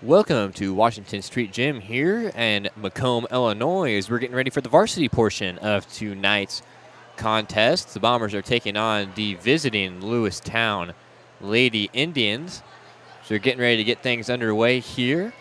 Welcome to Washington Street Gym here in Macomb, Illinois, as we're getting ready for the varsity portion of tonight's contest. The Bombers are taking on the visiting Lewistown Lady Indians. So we're getting ready to get things underway here.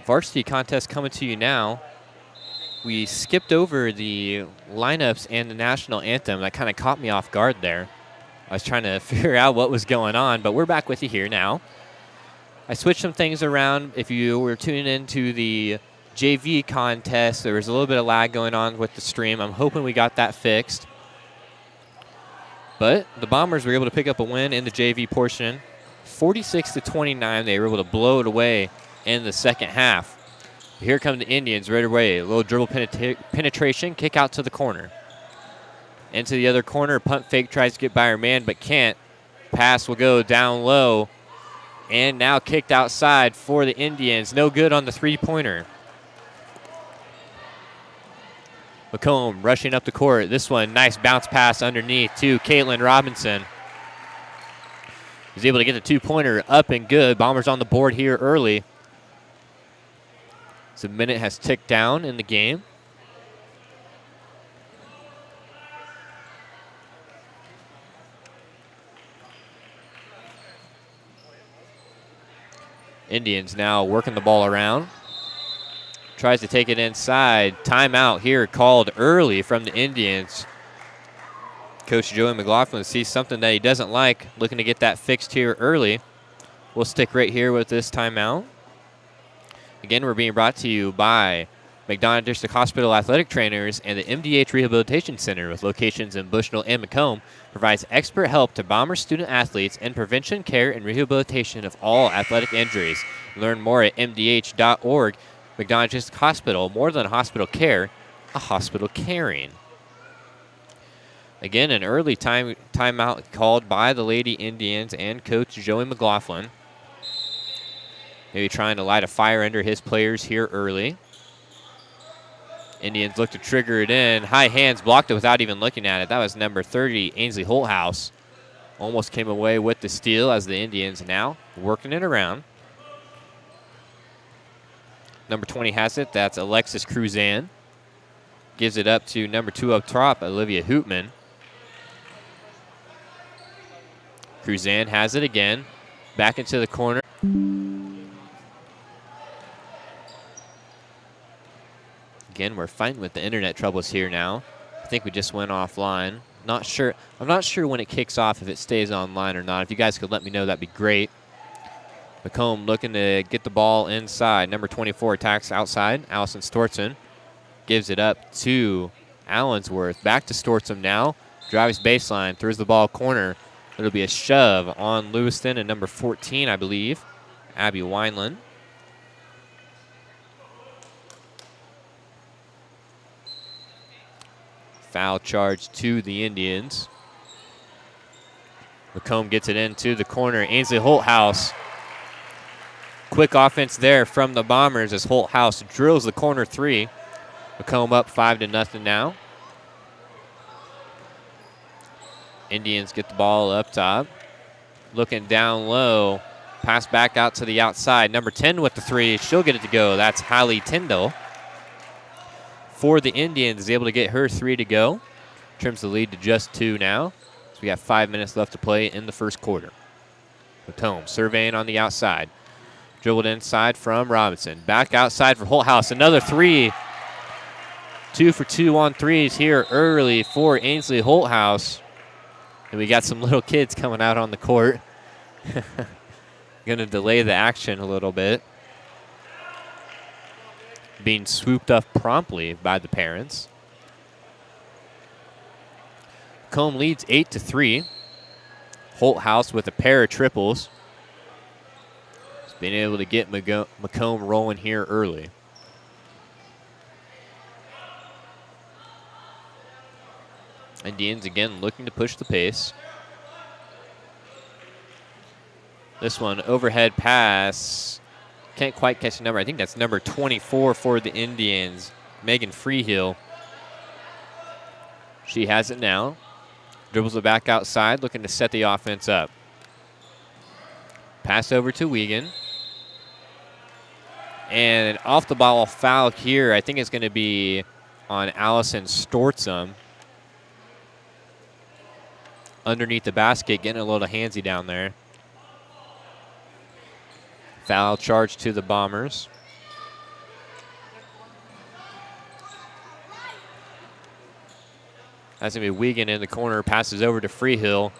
Varsity contest coming to you now. We skipped over the lineups and the national anthem. That kind of caught me off guard there. I was trying to figure out what was going on, but we're back with you here now. I switched some things around. If you were tuning into the JV contest, there was a little bit of lag going on with the stream. I'm hoping we got that fixed. But the Bombers were able to pick up a win in the JV portion. 46-29, they were able to blow it away in the second half. Here come the Indians right away. A little dribble penetration, kick out to the corner. Into the other corner, punt fake, tries to get by her man, but can't. Pass will go down low. And now kicked outside for the Indians. No good on the three-pointer. Macomb rushing up the court. This one, nice bounce pass underneath to Caitlin Robinson. He's able to get the two-pointer up and good. Bombers on the board here early. So a minute has ticked down in the game. Indians now working the ball around. Tries to take it inside. Timeout here called early from the Indians. Coach Joey McLaughlin sees something that he doesn't like, looking to get that fixed here early. We'll stick right here with this timeout. Again, we're being brought to you by McDonough District Hospital Athletic Trainers and the MDH Rehabilitation Center, with locations in Bushnell and Macomb, provides expert help to Bomber student athletes in prevention, care, and rehabilitation of all athletic injuries. Learn more at mdh.org. McDonough District Hospital, more than a hospital care, a hospital caring. Again, an early timeout called by the Lady Indians and Coach Joey McLaughlin. Maybe trying to light a fire under his players here early. Indians look to trigger it in. High hands blocked it without even looking at it. That was number 30, Ainsley Holthouse. Almost came away with the steal as the Indians now working it around. Number 20 has it. That's Alexis Cruzan. Gives it up to number 2 up top, Olivia Hootman. Cruzan has it again. Back into the corner. Again, we're fighting with the internet troubles here now. I think we just went offline. Not sure. I'm not sure when it kicks off, if it stays online or not. If you guys could let me know, that'd be great. Macomb looking to get the ball inside. Number 24 attacks outside. Allison Stortson gives it up to Allensworth. Back to Stortson now. Drives baseline, throws the ball corner. It'll be a shove on Lewiston and number 14, I believe, Abby Wineland. Foul charge to the Indians. Macomb gets it into the corner. Ainsley Holthouse. Quick offense there from the Bombers as Holthouse drills the corner three. Macomb up 5-0 now. Indians get the ball up top. Looking down low. Pass back out to the outside. Number 10 with the three. She'll get it to go. That's Hallie Tyndall. For the Indians, is able to get her three to go. Trims the lead to just 2 now. So we got 5 minutes left to play in the first quarter. Macomb surveying on the outside. Dribbled inside from Robinson. Back outside for Holthouse. Another three. 2 for 2 on threes here early for Ainsley Holthouse. And we got some little kids coming out on the court. Going to delay the action a little bit. Being swooped up promptly by the parents. Macomb leads 8-3. Holthouse with a pair of triples. He's been able to get Macomb rolling here early. Indians again looking to push the pace. This one, overhead pass. Can't quite catch the number. I think that's number 24 for the Indians, Megan Freehill. She has it now. Dribbles it back outside, looking to set the offense up. Pass over to Wiegand. And an off-the-ball foul here. I think it's going to be on Allison Stortzum. Underneath the basket, getting a little handsy down there. Foul charge to the Bombers. That's going to be Wiegand in the corner. Passes over to Freehill.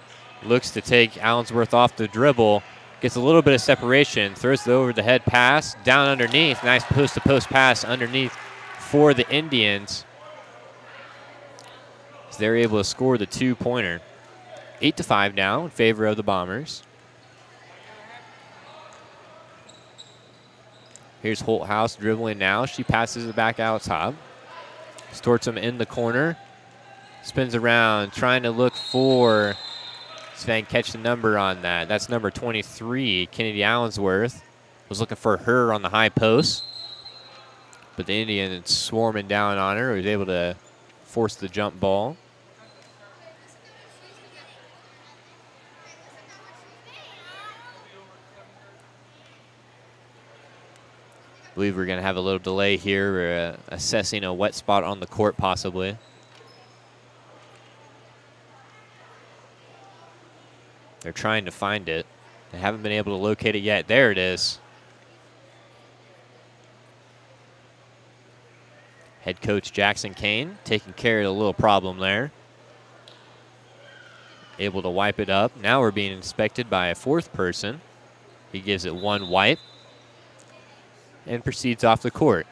Looks to take Allensworth off the dribble. Gets a little bit of separation. Throws the over-the-head pass. Down underneath. Nice post-to-post pass underneath for the Indians. As they're able to score the two-pointer. 8-5 now in favor of the Bombers. Here's Holthouse dribbling now. She passes it back out top. Stortzum in the corner. Spins around, trying to look for Sven. Catch the number on that. That's number 23, Kennedy Allensworth. Was looking for her on the high post. But the Indians swarming down on her. Was able to force the jump ball. I believe we're going to have a little delay here. We're assessing a wet spot on the court possibly. They're trying to find it. They haven't been able to locate it yet. There it is. Head coach Jackson Kane taking care of the little problem there. Able to wipe it up. Now we're being inspected by a fourth person. He gives it one wipe and proceeds off the court.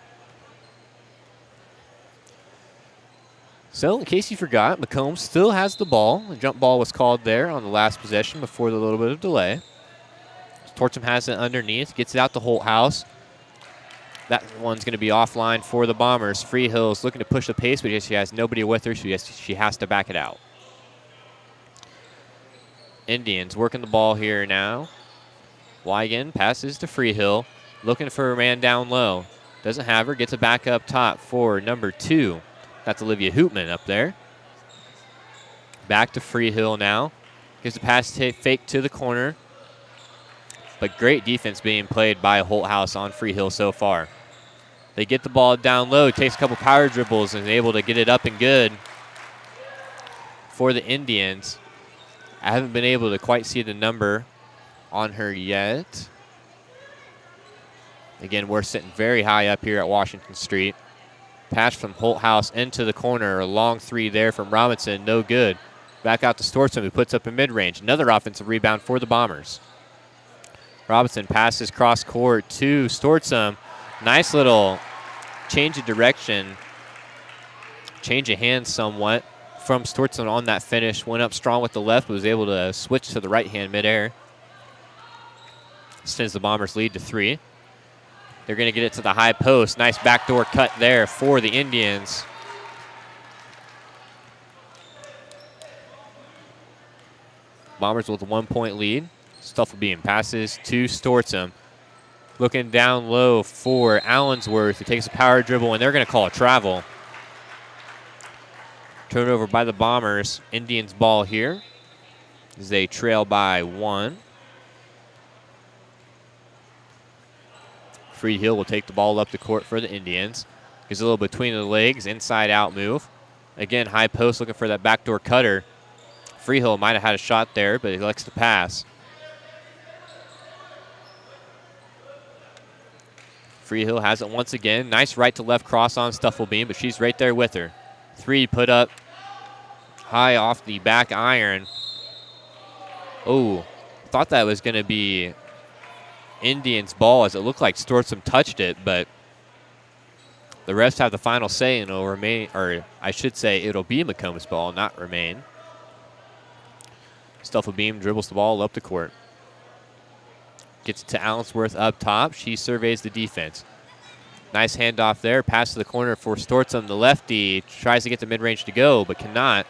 So, in case you forgot, Macomb still has the ball. The jump ball was called there on the last possession before the little bit of delay. Stortzum has it underneath, gets it out to Holthouse. That one's going to be offline for the Bombers. Freehill's looking to push the pace, but she has nobody with her, so she has to back it out. Indians working the ball here now. Wiegand passes to Freehill, looking for a man down low. Doesn't have her, gets it back up top for number 2. That's Olivia Hoopman up there. Back to Freehill now. Gives a pass fake to the corner. But great defense being played by Holthouse on Freehill so far. They get the ball down low, takes a couple power dribbles, and is able to get it up and good for the Indians. I haven't been able to quite see the number on her yet. Again, we're sitting very high up here at Washington Street. Pass from Holthouse into the corner. A long three there from Robinson. No good. Back out to Stortzum, who puts up a mid-range. Another offensive rebound for the Bombers. Robinson passes cross court to Stortzum. Nice little change of direction. Change of hands somewhat from Stortzum on that finish. Went up strong with the left, but was able to switch to the right hand midair. Extends the Bombers' lead to 3. They're going to get it to the high post. Nice backdoor cut there for the Indians. Bombers with a 1-point lead. Stuffelbeam passes to Stortzum. Looking down low for Allensworth, who takes a power dribble, and they're going to call a travel. Turnover by the Bombers. Indians ball here as they trail by 1. Freehill will take the ball up the court for the Indians. Gives a little between the legs, inside-out move. Again, high post looking for that backdoor cutter. Freehill might have had a shot there, but he likes to pass. Freehill has it once again. Nice right-to-left cross on Stuffelbeam, but she's right there with her. 3 put up high off the back iron. Oh, thought that was going to be Indians' ball, as it looked like Stortzum touched it, but the refs have the final say, and it'll remain, or I should say it'll be Macomb's ball, not remain. Stuffelbeam dribbles the ball up the court. Gets it to Allensworth up top. She surveys the defense. Nice handoff there. Pass to the corner for Stortzum. The lefty tries to get the mid-range to go, but cannot.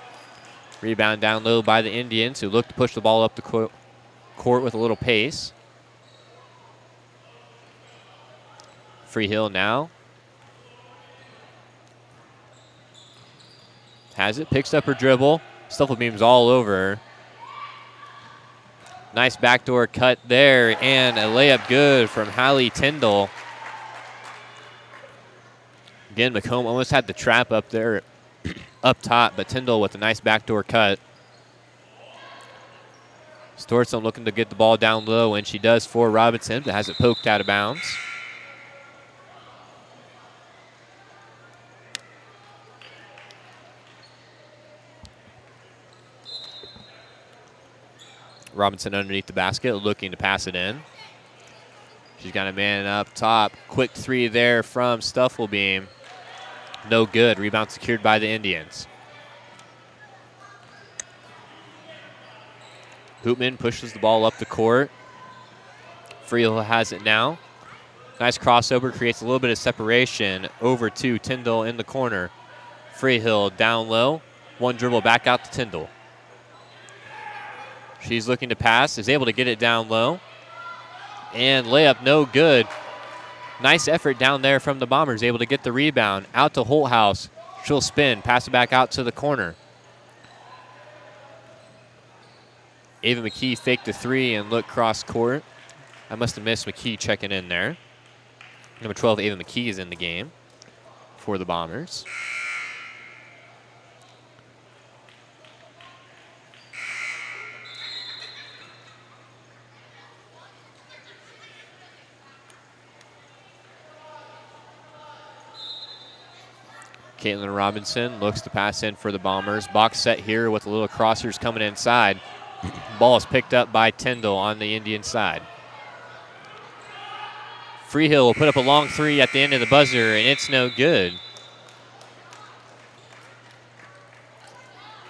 Rebound down low by the Indians, who look to push the ball up the court with a little pace. Freehill now. Has it, picks up her dribble. Stufflebeam's all over her. Nice backdoor cut there, and a layup good from Hallie Tyndall. Again, Macomb almost had the trap up there, up top, but Tyndall with a nice backdoor cut. Stortson looking to get the ball down low, and she does for Robinson, but has it poked out of bounds. Robinson underneath the basket, looking to pass it in. She's got a man up top. Quick three there from Stufflebeam. No good. Rebound secured by the Indians. Hoopman pushes the ball up the court. Freehill has it now. Nice crossover, creates a little bit of separation over to Tyndall in the corner. Freehill down low. One dribble back out to Tyndall. She's looking to pass, is able to get it down low. And layup no good. Nice effort down there from the Bombers, able to get the rebound. Out to Holthouse. She'll spin, pass it back out to the corner. Ava McKee faked the three and looked cross court. I must have missed McKee checking in there. Number 12, Ava McKee is in the game for the Bombers. Caitlin Robinson looks to pass in for the Bombers. Box set here with a little crossers coming inside. Ball is picked up by Tyndall on the Indian side. Freehill will put up a long three at the end of the buzzer, and it's no good.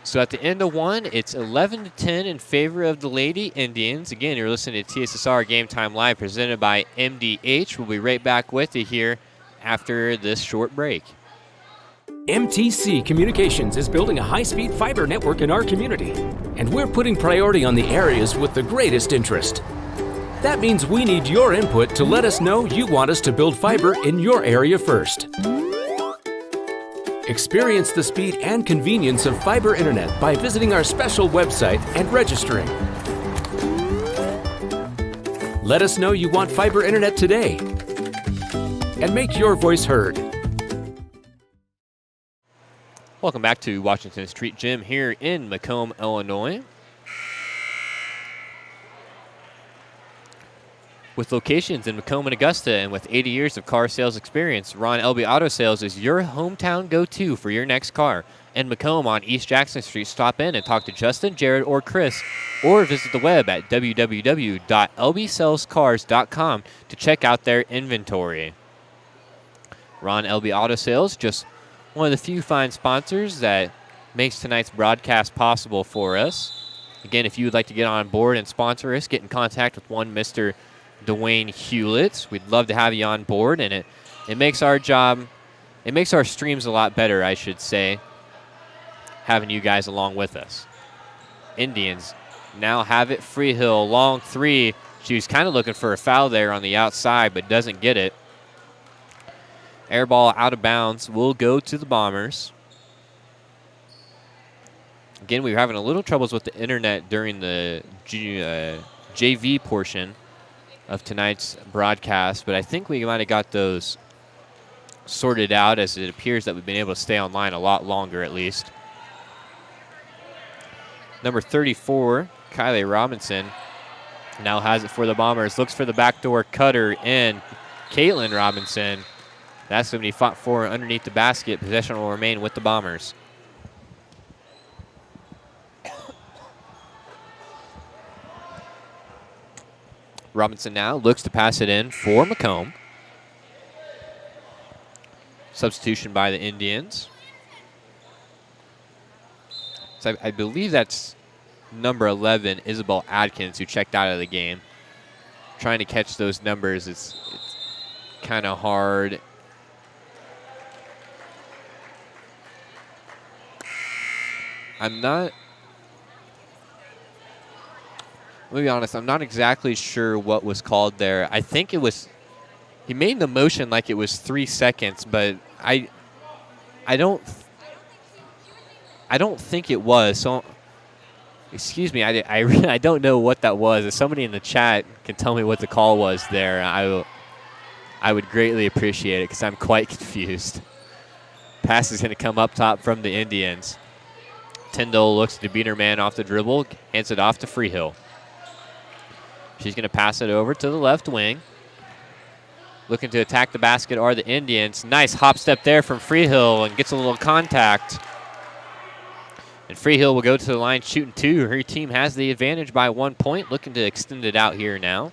So at the end of one, it's 11-10 in favor of the Lady Indians. Again, you're listening to TSSR Game Time Live presented by MDH. We'll be right back with you here after this short break. MTC Communications is building a high-speed fiber network in our community, and we're putting priority on the areas with the greatest interest. That means we need your input to let us know you want us to build fiber in your area first. Experience the speed and convenience of fiber internet by visiting our special website and registering. Let us know you want fiber internet today, and make your voice heard. Welcome back to Washington Street Gym here in Macomb, Illinois. With locations in Macomb and Augusta, and with 80 years of car sales experience, Ron Elby Auto Sales is your hometown go-to for your next car. In Macomb on East Jackson Street, stop in and talk to Justin, Jared, or Chris, or visit the web at www.lbsalescars.com to check out their inventory. Ron Elby Auto Sales, just one of the few fine sponsors that makes tonight's broadcast possible for us. Again, if you would like to get on board and sponsor us, get in contact with one Mr. Dwayne Hulett. We'd love to have you on board, and it makes our streams a lot better, I should say, having you guys along with us. Indians now have it. Freehill, long three. She was kind of looking for a foul there on the outside, but doesn't get it. Air ball out of bounds will go to the Bombers. Again, we were having a little troubles with the internet during the JV portion of tonight's broadcast, but I think we might have got those sorted out, as it appears that we've been able to stay online a lot longer at least. Number 34, Kylie Robinson, now has it for the Bombers. Looks for the backdoor cutter in. Caitlin Robinson. That's going to be fought for underneath the basket. Possession will remain with the Bombers. Robinson now looks to pass it in for Macomb. Substitution by the Indians. So I believe that's number 11, Isabel Adkins, who checked out of the game. Trying to catch those numbers, it's kind of hard. I'm not Let me be honest, I'm not exactly sure what was called there. I think it was, he made the motion like it was 3 seconds, but I don't think it was. So, excuse me, I don't know what that was. If somebody in the chat can tell me what the call was there, I would greatly appreciate it because I'm quite confused. Pass is going to come up top from the Indians. Tyndall looks to beat her man off the dribble, hands it off to Freehill. She's going to pass it over to the left wing. Looking to attack the basket are the Indians. Nice hop step there from Freehill and gets a little contact. And Freehill will go to the line shooting 2. Her team has the advantage by 1 point, looking to extend it out here now.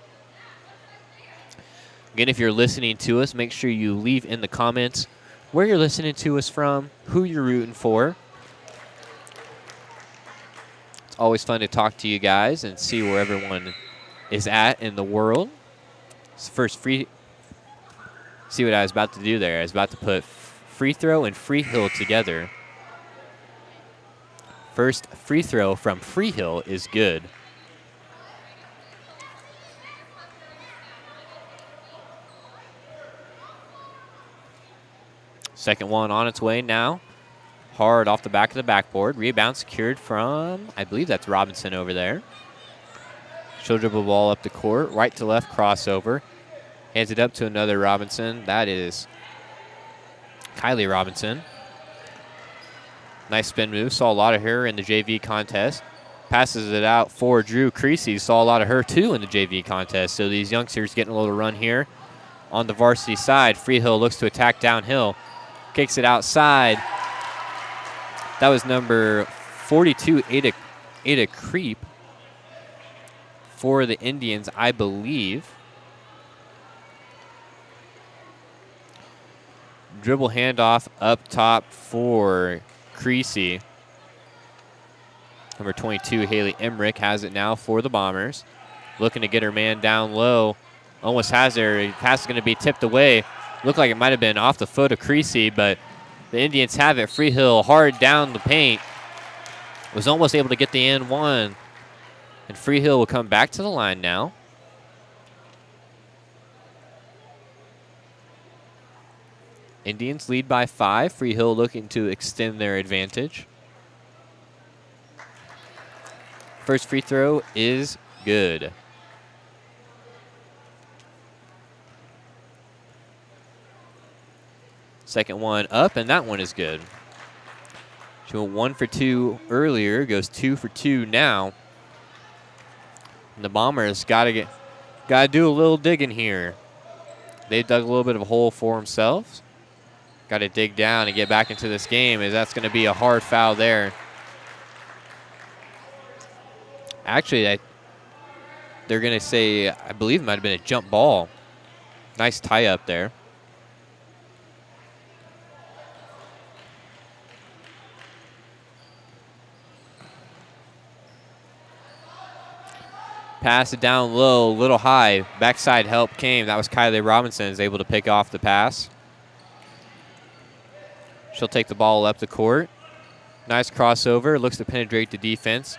Again, if you're listening to us, make sure you leave in the comments where you're listening to us from, who you're rooting for. It's always fun to talk to you guys and see where everyone is at in the world. It's the first free. See what I was about to do there. I was about to put free throw and Freehill together. First free throw from Freehill is good. Second one on its way now. Hard off the back of the backboard. Rebound secured from, I believe that's Robinson over there. She'll dribble the ball up the court. Right to left crossover. Hands it up to another Robinson. That is Kylie Robinson. Nice spin move. Saw a lot of her in the JV contest. Passes it out for Drew Creasy. Saw a lot of her too in the JV contest. So these youngsters getting a little run here on the varsity side. Freehill looks to attack downhill. Kicks it outside. That was number 42, Ada Creep for the Indians, I believe. Dribble handoff up top for Creasy. Number 22, Haley Emmerich, has it now for the Bombers. Looking to get her man down low. Almost has her. Pass is going to be tipped away. Looked like it might have been off the foot of Creasy, but the Indians have it. Freehill hard down the paint. Was almost able to get the and one. And Freehill will come back to the line now. Indians lead by 5. Freehill looking to extend their advantage. First free throw is good. Second one up, and that one is good. She went 1 for 2 earlier, goes 2 for 2 now. And the Bombers gotta do a little digging here. They dug a little bit of a hole for themselves. Got to dig down and get back into this game, as that's going to be a hard foul there. Actually, they're going to say, I believe it might have been a jump ball. Nice tie up there. Pass it down low, a little high. Backside help came. That was Kylie Robinson, is able to pick off the pass. She'll take the ball up the court. Nice crossover. Looks to penetrate the defense.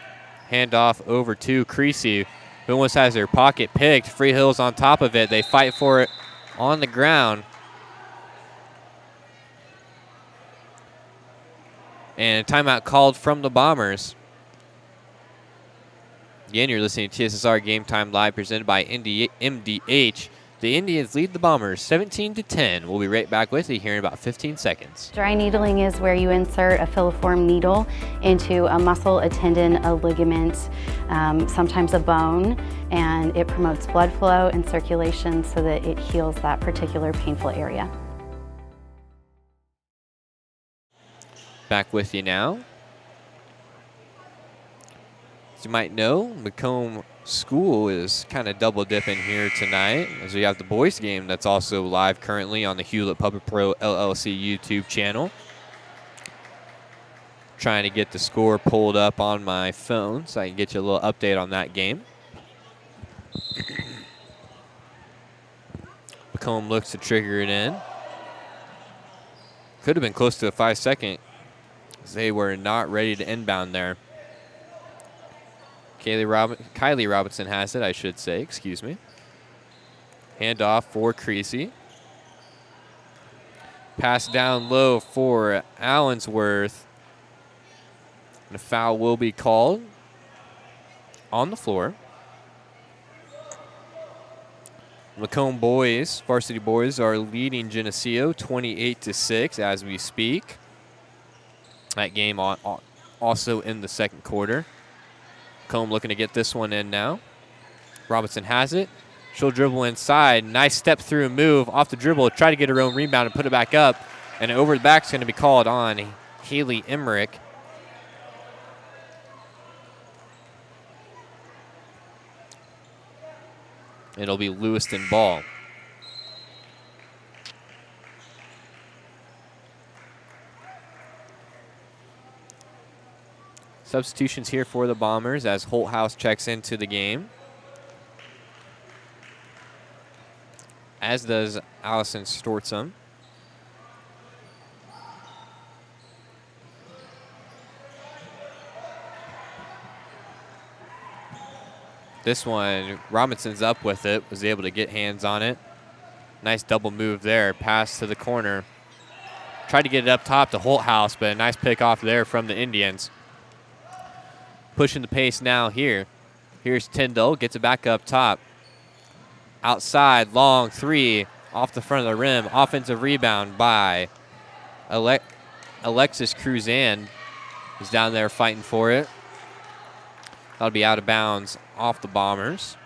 Handoff over to Creasy, who almost has their pocket picked. Freehill's on top of it. They fight for it on the ground. And a timeout called from the Bombers. Again, you're listening to TSSR Game Time Live, presented by MDH. The Indians lead the Bombers 17-10. We'll be right back with you here in about 15 seconds. Dry needling is where you insert a filiform needle into a muscle, a tendon, a ligament, sometimes a bone, and it promotes blood flow and circulation so that it heals that particular painful area. Back with you now. As you might know, Macomb School is kind of double dipping here tonight, as we have the boys game that's also live currently on the Hulett PubliPro LLC YouTube channel. Trying to get the score pulled up on my phone so I can get you a little update on that game. Macomb looks to trigger it in. Could have been close to a 5-second. They were not ready to inbound there. Kylie Robinson has it, I should say. Excuse me. Handoff for Creasy. Pass down low for Allensworth. And a foul will be called on the floor. Macomb boys, varsity boys, are leading Geneseo 28-6 as we speak. That game also in the second quarter. Macomb looking to get this one in now. Robinson has it. She'll dribble inside. Nice step through move off the dribble. Try to get her own rebound and put it back up. And over the back is going to be called on Haley Emmerich. It'll be Lewiston ball. Substitutions here for the Bombers as Holthouse checks into the game. As does Allison Stortzum. This one, Robinson's up with it, was able to get hands on it. Nice double move there, pass to the corner. Tried to get it up top to Holthouse, but a nice pick off there from the Indians. Pushing the pace now here. Here's Tyndall, gets it back up top. Outside, long three, off the front of the rim. Offensive rebound by Alexis Cruzan. He's down there fighting for it. That'll be out of bounds off the Bombers.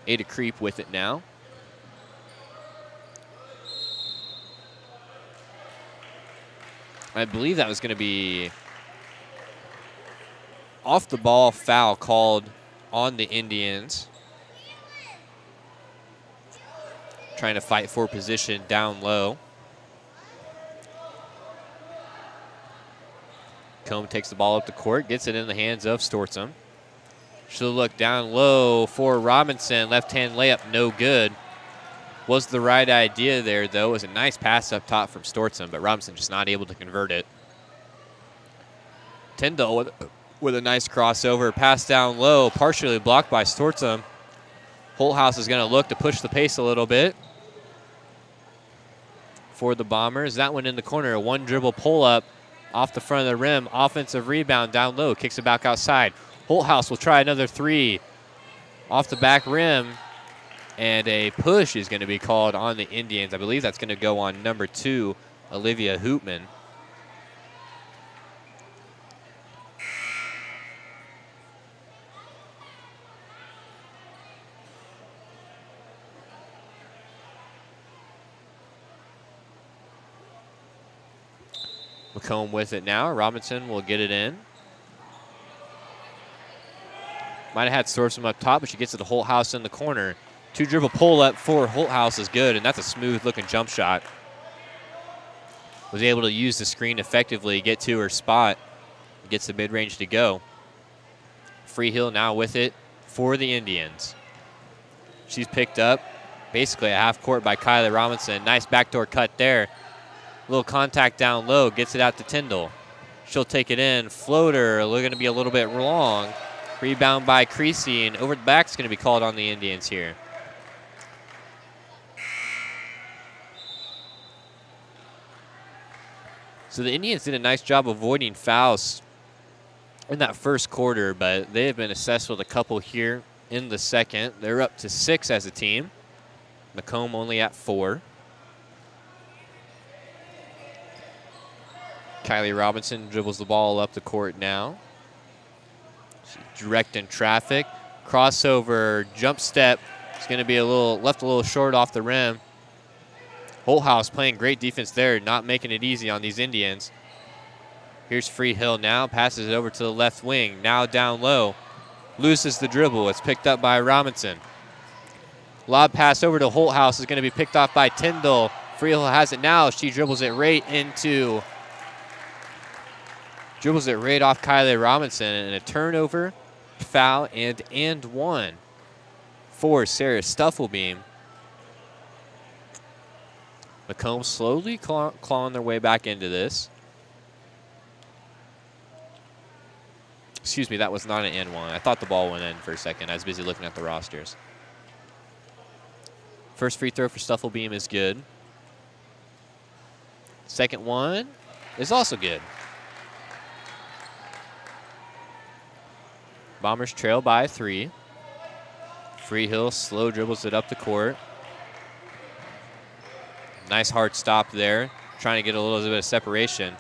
Ada Creep with it now. I believe that was going to be off the ball foul called on the Indians. Trying to fight for position down low. Combe takes the ball up the court, gets it in the hands of Stortzum. She'll look down low for Robinson. Left-hand layup, no good. Was the right idea there, though. It was a nice pass up top from Stortzum, but Robinson just not able to convert it. Tyndall with a nice crossover. Pass down low, partially blocked by Stortzum. Holthouse is going to look to push the pace a little bit for the Bombers. That one in the corner, a one dribble pull up off the front of the rim. Offensive rebound down low, kicks it back outside. Holthouse will try another three off the back rim, and a push is going to be called on the Indians. I believe that's going to go on number 2, Olivia Hoopman. Macomb with it now. Robinson will get it in. Might have had Stortzum up top, but she gets it to Holthouse in the corner. Two dribble pull up for Holthouse is good, and that's a smooth looking jump shot. Was able to use the screen effectively, get to her spot, gets the mid-range to go. Freehill now with it for the Indians. She's picked up basically a half court by Kylie Robinson. Nice backdoor cut there. Little contact down low, gets it out to Tyndall. She'll take it in. Floater, going to be a little bit long. Rebound by Creasy, and over the back is going to be called on the Indians here. So the Indians did a nice job avoiding fouls in that first quarter, but they have been assessed with a couple here in the second. They're up to 6 as a team. Macomb only at 4. Kylie Robinson dribbles the ball up the court now. She's directing traffic. Crossover, jump step. It's going to be left a little short off the rim. Holthouse playing great defense there, not making it easy on these Indians. Here's Freehill now, passes it over to the left wing. Now down low, loses the dribble. It's picked up by Robinson. Lob pass over to Holthouse is going to be picked off by Tyndall. Freehill has it now. She dribbles it right off Kylie Robinson, and a turnover, foul, and one for Sarah Stufflebeam. Macomb slowly clawing their way back into this. Excuse me, that was not an and one. I thought the ball went in for a second. I was busy looking at the rosters. First free throw for Stufflebeam is good. Second one is also good. Bombers trail by 3. Freehill slow dribbles it up the court. Nice hard stop there, trying to get a little bit of separation.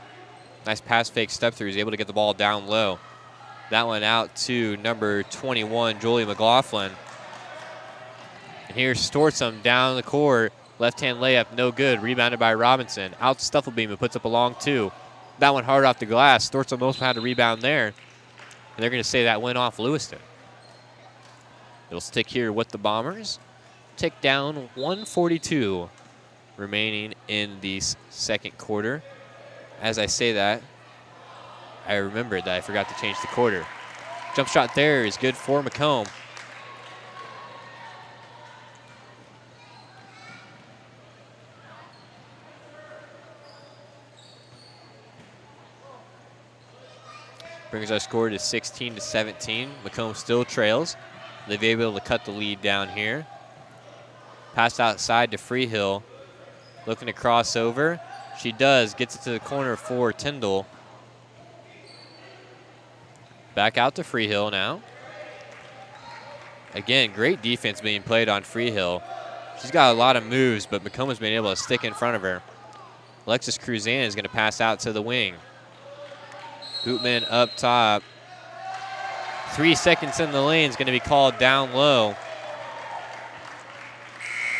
Nice pass fake step through. He's able to get the ball down low. That one out to number 21, Jolie McLaughlin. And here's Stortzum down the court. Left-hand layup, no good. Rebounded by Robinson. Out to Stufflebeam, who puts up a long 2. That one hard off the glass. Stortzum almost had a rebound there. And they're going to say that went off Lewiston. It'll stick here with the Bombers. Tick down 1:42 remaining in the second quarter. As I say that, I remembered that I forgot to change the quarter. Jump shot there is good for Macomb. Brings our score to 16-17. Macomb still trails. They've been able to cut the lead down here. Pass outside to Freehill. Looking to cross over. She does. Gets it to the corner for Tyndall. Back out to Freehill now. Again, great defense being played on Freehill. She's got a lot of moves, but Macomb has been able to stick in front of her. Alexis Cruzan is going to pass out to the wing. Hoopman up top. 3 seconds in the lane is going to be called down low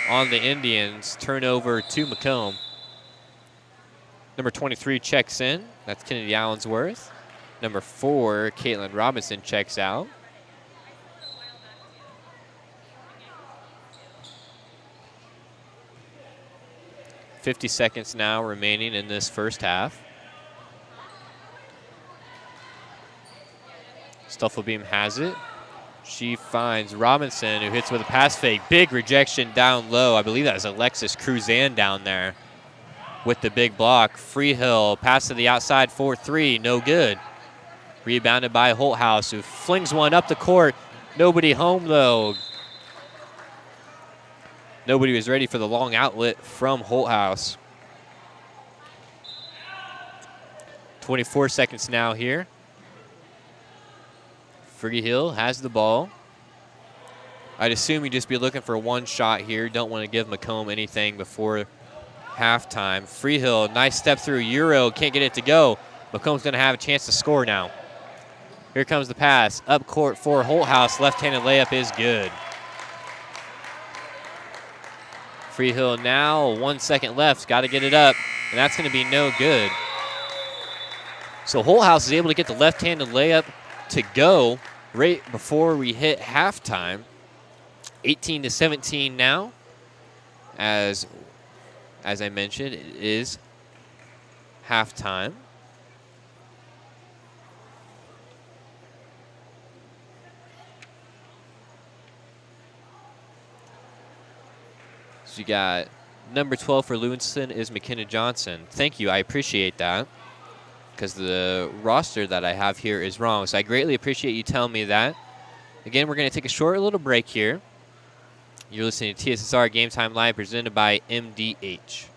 on the Indians. Turnover to Macomb. Number 23 checks in. That's Kennedy Allensworth. Number 4, Caitlin Robinson, checks out. .50 seconds now remaining in this first half. Stufflebeam has it. She finds Robinson, who hits with a pass fake. Big rejection down low. I believe that was Alexis Cruzan down there with the big block. Freehill, pass to the outside for 3, no good. Rebounded by Holthouse, who flings one up the court. Nobody home, though. Nobody was ready for the long outlet from Holthouse. 24 seconds now here. Freehill has the ball. I'd assume you'd just be looking for one shot here. Don't want to give Macomb anything before halftime. Freehill, nice step through. Euro, can't get it to go. Macomb's going to have a chance to score now. Here comes the pass. Up court for Holthouse. Left-handed layup is good. Freehill now, 1 second left. Got to get it up, and that's going to be no good. So Holthouse is able to get the left-handed layup to go right before we hit halftime. 18-17 now. As I mentioned, it is halftime. So you got number 12 for Lewistown is McKenna Johnson. Thank you, I appreciate that, because the roster that I have here is wrong. So I greatly appreciate you telling me that. Again, we're going to take a short little break here. You're listening to TSSR Game Time Live, presented by MDH.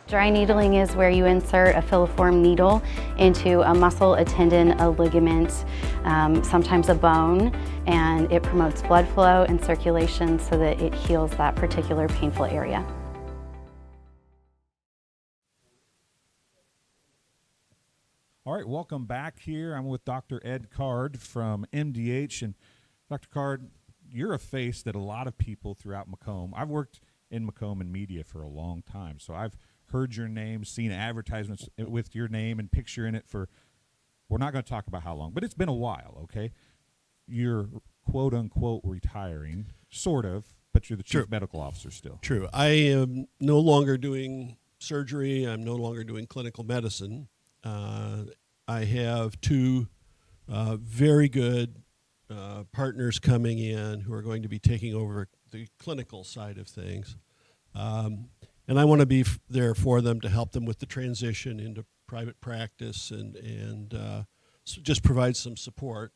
Dry needling is where you insert a filiform needle into a muscle, a tendon, a ligament, sometimes a bone, and it promotes blood flow and circulation so that it heals that particular painful area. All right, welcome back here. I'm with Dr. Ed Card from MDH. And Dr. Card, you're a face that a lot of people throughout Macomb, I've worked in Macomb and media for a long time, so I've heard your name, seen advertisements with your name and picture in it for, we're not going to talk about how long, but it's been a while, okay? You're quote-unquote retiring, sort of, but you're the chief medical officer still. True. I am no longer doing surgery. I'm no longer doing clinical medicine. I have 2 very good partners coming in who are going to be taking over the clinical side of things. and I want to be there for them to help them with the transition into private practice and so just provide some support.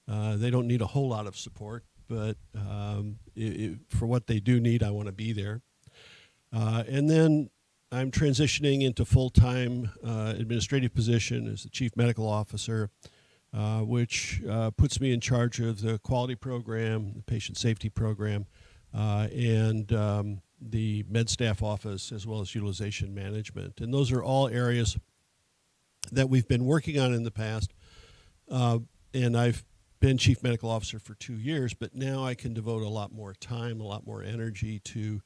They don't need a whole lot of support, but for what they do need, I want to be there. And then I'm transitioning into full-time administrative position as the chief medical officer, which puts me in charge of the quality program, the patient safety program, and the med staff office, as well as utilization management. And those are all areas that we've been working on in the past. And I've been chief medical officer for 2 years, but now I can devote a lot more time, a lot more energy to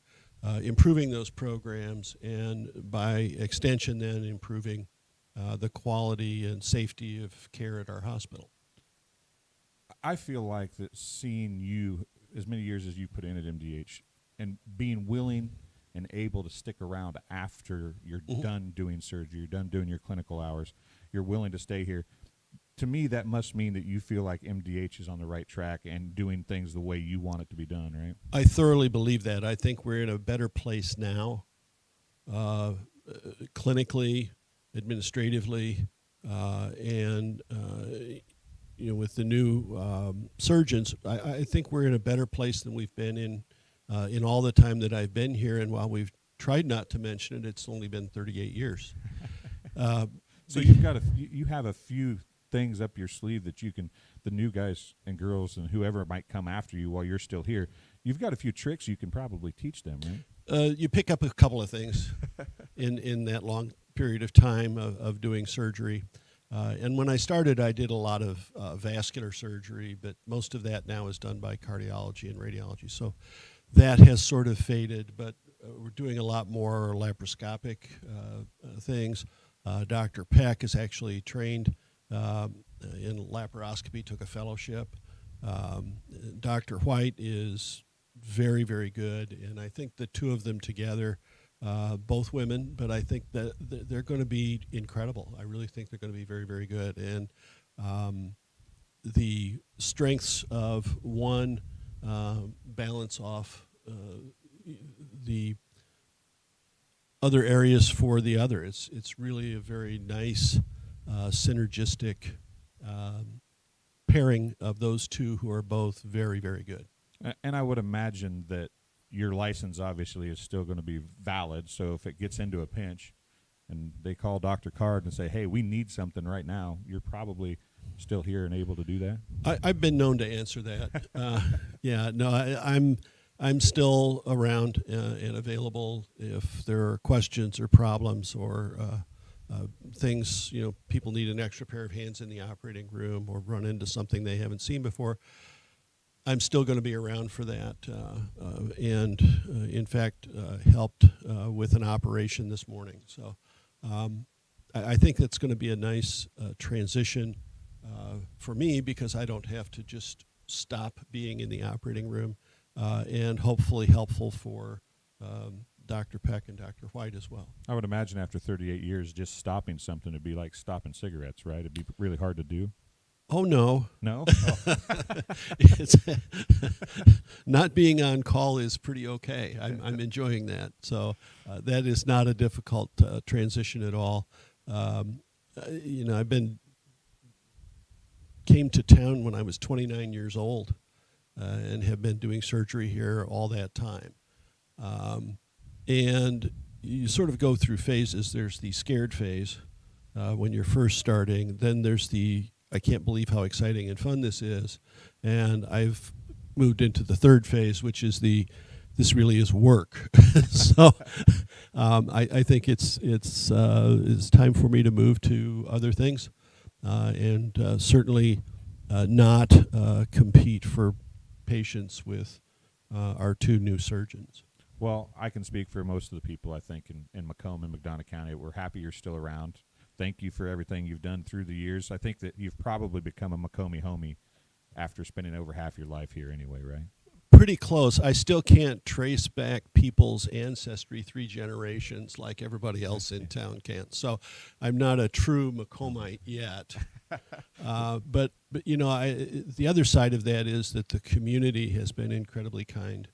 improving those programs, and by extension then improving the quality and safety of care at our hospital. I feel like that seeing you as many years as you put in at MDH and being willing and able to stick around after you're done doing surgery, you're done doing your clinical hours, you're willing to stay here. To me, that must mean that you feel like MDH is on the right track and doing things the way you want it to be done, right? I thoroughly believe that. I think we're in a better place now, clinically, administratively, and with the new surgeons. I think we're in a better place than we've been in all the time that I've been here. And while we've tried not to mention it, it's only been 38 years. So you have a few things up your sleeve that you can, the new guys and girls and whoever might come after you while you're still here, you've got a few tricks you can probably teach them, right? You pick up a couple of things in that long period of time of doing surgery. And when I started, I did a lot of vascular surgery, but most of that now is done by cardiology and radiology. So that has sort of faded, but we're doing a lot more laparoscopic things. Dr. Peck is actually trained in laparoscopy, took a fellowship. Dr. White is very, very good, and I think the two of them together, both women, but I think that they're going to be incredible. I really think they're going to be very, very good. And the strengths of one balance off the other areas for the other. It's really a very nice synergistic pairing of those two who are both very, very good. And I would imagine that your license obviously is still going to be valid, so if it gets into a pinch and they call Dr. Card and say, hey, we need something right now, you're probably still here and able to do that? I've been known to answer that. I'm still around and available if there are questions or problems or things, people need an extra pair of hands in the operating room or run into something they haven't seen before. I'm still going to be around for that, and in fact, helped with an operation this morning. So I think that's going to be a nice transition for me, because I don't have to just stop being in the operating room, and hopefully helpful for Dr. Peck and Dr. White as well. I would imagine after 38 years, just stopping something would be like stopping cigarettes, right? It'd be really hard to do. Oh, no. No? Oh. It's not being on call is pretty okay. I'm enjoying that. So that is not a difficult transition at all. Came to town when I was 29 years old and have been doing surgery here all that time. And you sort of go through phases. There's the scared phase when you're first starting. Then there's the I can't believe how exciting and fun this is. And I've moved into the third phase, which is this really is work. So I think it's time for me to move to other things, and certainly not compete for patients with our two new surgeons. Well, I can speak for most of the people, I think, in Macomb and McDonough County. We're happy you're still around. Thank you for everything you've done through the years. I think that you've probably become a Macomb homie after spending over half your life here anyway, right? Pretty close. I still can't trace back people's ancestry 3 generations like everybody else in town can. So I'm not a true Macombite yet. But the other side of that is that the community has been incredibly kind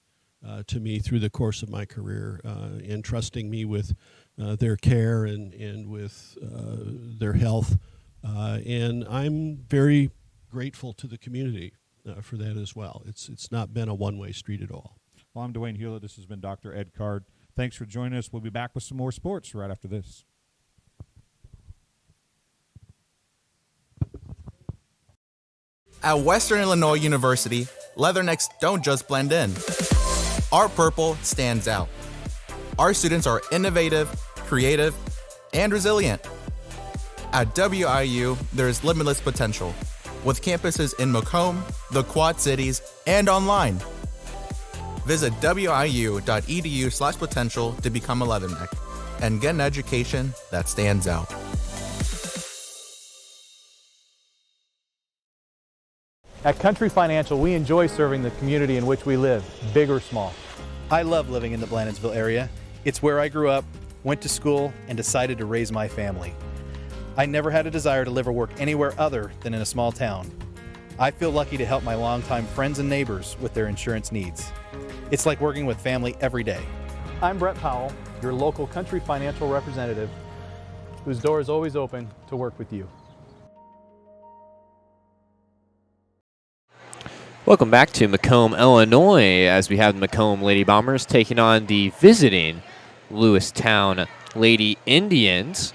to me through the course of my career, entrusting me with their care and with their health. And I'm very grateful to the community for that as well. It's not been a one-way street at all. Well, I'm Dwayne Hulett. This has been Dr. Ed Card. Thanks for joining us. We'll be back with some more sports right after this. At Western Illinois University, leathernecks don't just blend in. Our purple stands out. Our students are innovative, creative, and resilient. At WIU, there is limitless potential, with campuses in Macomb, the Quad Cities, and online. Visit wiu.edu/potential to become a leatherneck and get an education that stands out. At Country Financial, we enjoy serving the community in which we live, big or small. I love living in the Blandonsville area. It's where I grew up, went to school, and decided to raise my family. I never had a desire to live or work anywhere other than in a small town. I feel lucky to help my longtime friends and neighbors with their insurance needs. It's like working with family every day. I'm Brett Powell, your local Country Financial representative, whose door is always open to work with you. Welcome back to Macomb, Illinois, as we have the Macomb Lady Bombers taking on the visiting Lewistown Lady Indians.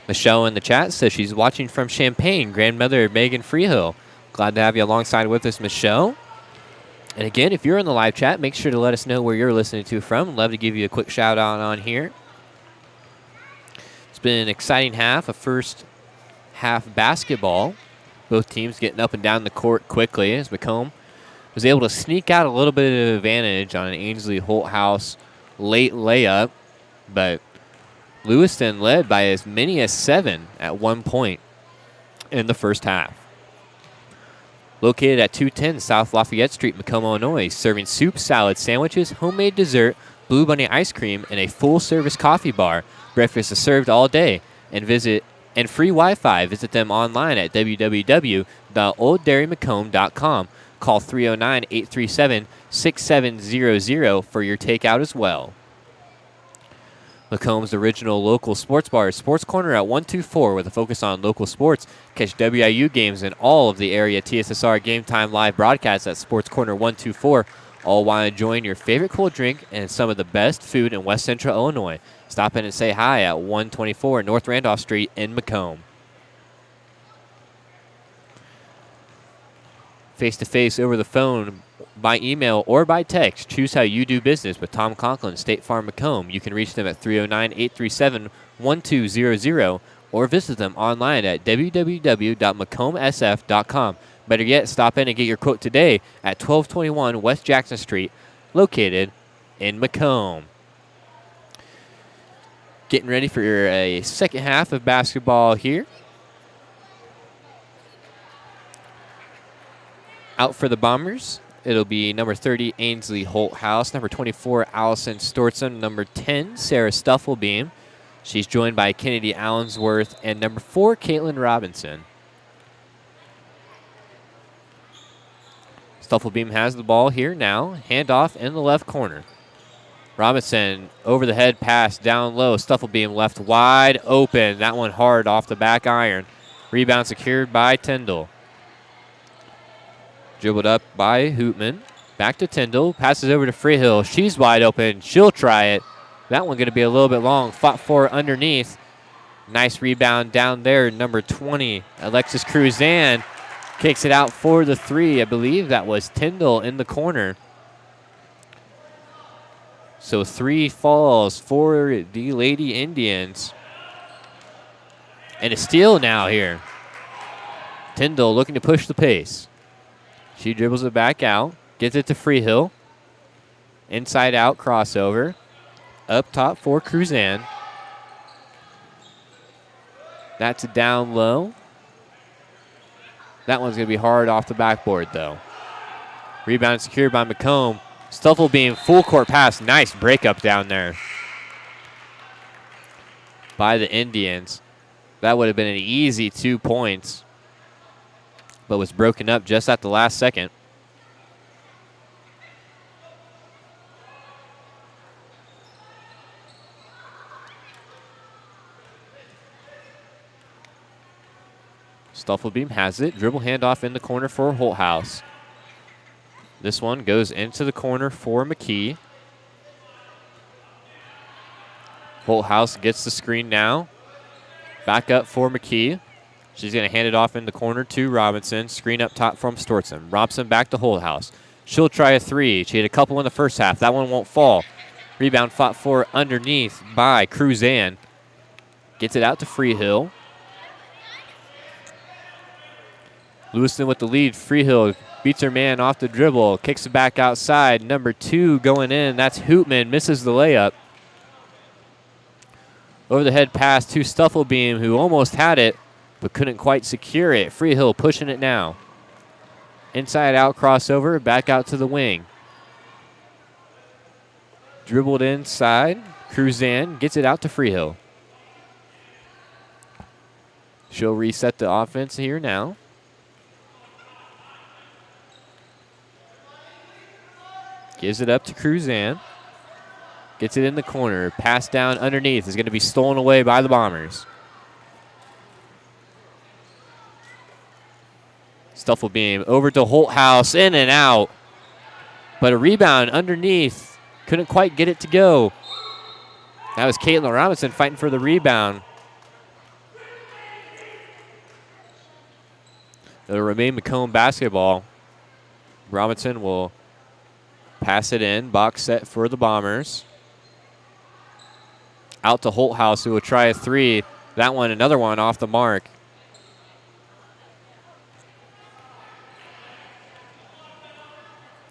Michelle in the chat says she's watching from Champaign, grandmother Megan Freehill. Glad to have you alongside with us, Michelle. And again, if you're in the live chat, make sure to let us know where you're listening to from. Love to give you a quick shout out on here. It's been an exciting half, a first half basketball. Both teams getting up and down the court quickly as Macomb was able to sneak out a little bit of advantage on an Ainsley Holthouse late layup, but Lewiston led by as many as 7 at one point in the first half. Located at 210 South Lafayette Street, Macomb, Illinois, serving soup, salad, sandwiches, homemade dessert, Blue Bunny ice cream, and a full-service coffee bar. Breakfast is served all day, and free Wi-Fi. Visit them online at www.olddairymacomb.com. Call 309-837-6700 for your takeout as well. Macomb's original local sports bar, Sports Corner at 124, with a focus on local sports. Catch WIU games and all of the area TSSR Game Time live broadcasts at Sports Corner 124, all while enjoying your favorite cool drink and some of the best food in West Central Illinois. Stop in and say hi at 124 North Randolph Street in Macomb. Face-to-face, over the phone, by email, or by text. Choose how you do business with Tom Conklin, State Farm Macomb. You can reach them at 309-837-1200 or visit them online at www.macombsf.com. Better yet, stop in and get your quote today at 1221 West Jackson Street, located in Macomb. Getting ready for a second half of basketball here. Out for the Bombers, it'll be number 30, Ainsley Holthouse, number 24, Allison Stortson, number 10, Sarah Stufflebeam. She's joined by Kennedy Allensworth and number 4, Caitlin Robinson. Stufflebeam has the ball here now. Handoff in the left corner. Robinson over the head pass down low. Stufflebeam left wide open. That one hard off the back iron. Rebound secured by Tyndall. Dribbled up by Hootman. Back to Tyndall. Passes over to Freehill. She's wide open. She'll try it. That one going to be a little bit long. Fought for underneath. Nice rebound down there. Number 20, Alexis Cruzan, kicks it out for the three. I believe that was Tyndall in the corner. So 3 falls for the Lady Indians. And a steal now here. Tyndall looking to push the pace. She dribbles it back out. Gets it to Freehill. Inside out crossover. Up top for Cruzan. That's down low. That one's going to be hard off the backboard, though. Rebound secured by Macomb. Stufflebeam, full court pass. Nice breakup down there by the Indians. That would have been an easy 2 points, but was broken up just at the last second. Stuffelbeam has it. Dribble handoff in the corner for Holthouse. This one goes into the corner for McKee. Holthouse gets the screen now. Back up for McKee. She's going to hand it off in the corner to Robinson. Screen up top from Stortson. Robinson back to Holthouse. She'll try a three. She had a couple in the first half. That one won't fall. Rebound fought for underneath by Cruzan. Gets it out to Freehill. Lewiston with the lead. Freehill beats her man off the dribble. Kicks it back outside. Number 2 going in. That's Hootman. Misses the layup. Over the head pass to Stuffelbeam, who almost had it, but couldn't quite secure it. Freehill pushing it now. Inside out crossover. Back out to the wing. Dribbled inside. Cruzan gets it out to Freehill. She'll reset the offense here now. Gives it up to Cruzan. Gets it in the corner. Pass down underneath is going to be stolen away by the Bombers. Stuffelbeam over to Holthouse. In and out. But a rebound underneath. Couldn't quite get it to go. That was Caitlin Robinson fighting for the rebound. It'll remain Macomb basketball. Robinson will pass it in. Box set for the Bombers. Out to Holthouse, who will try a three. That one, another one off the mark.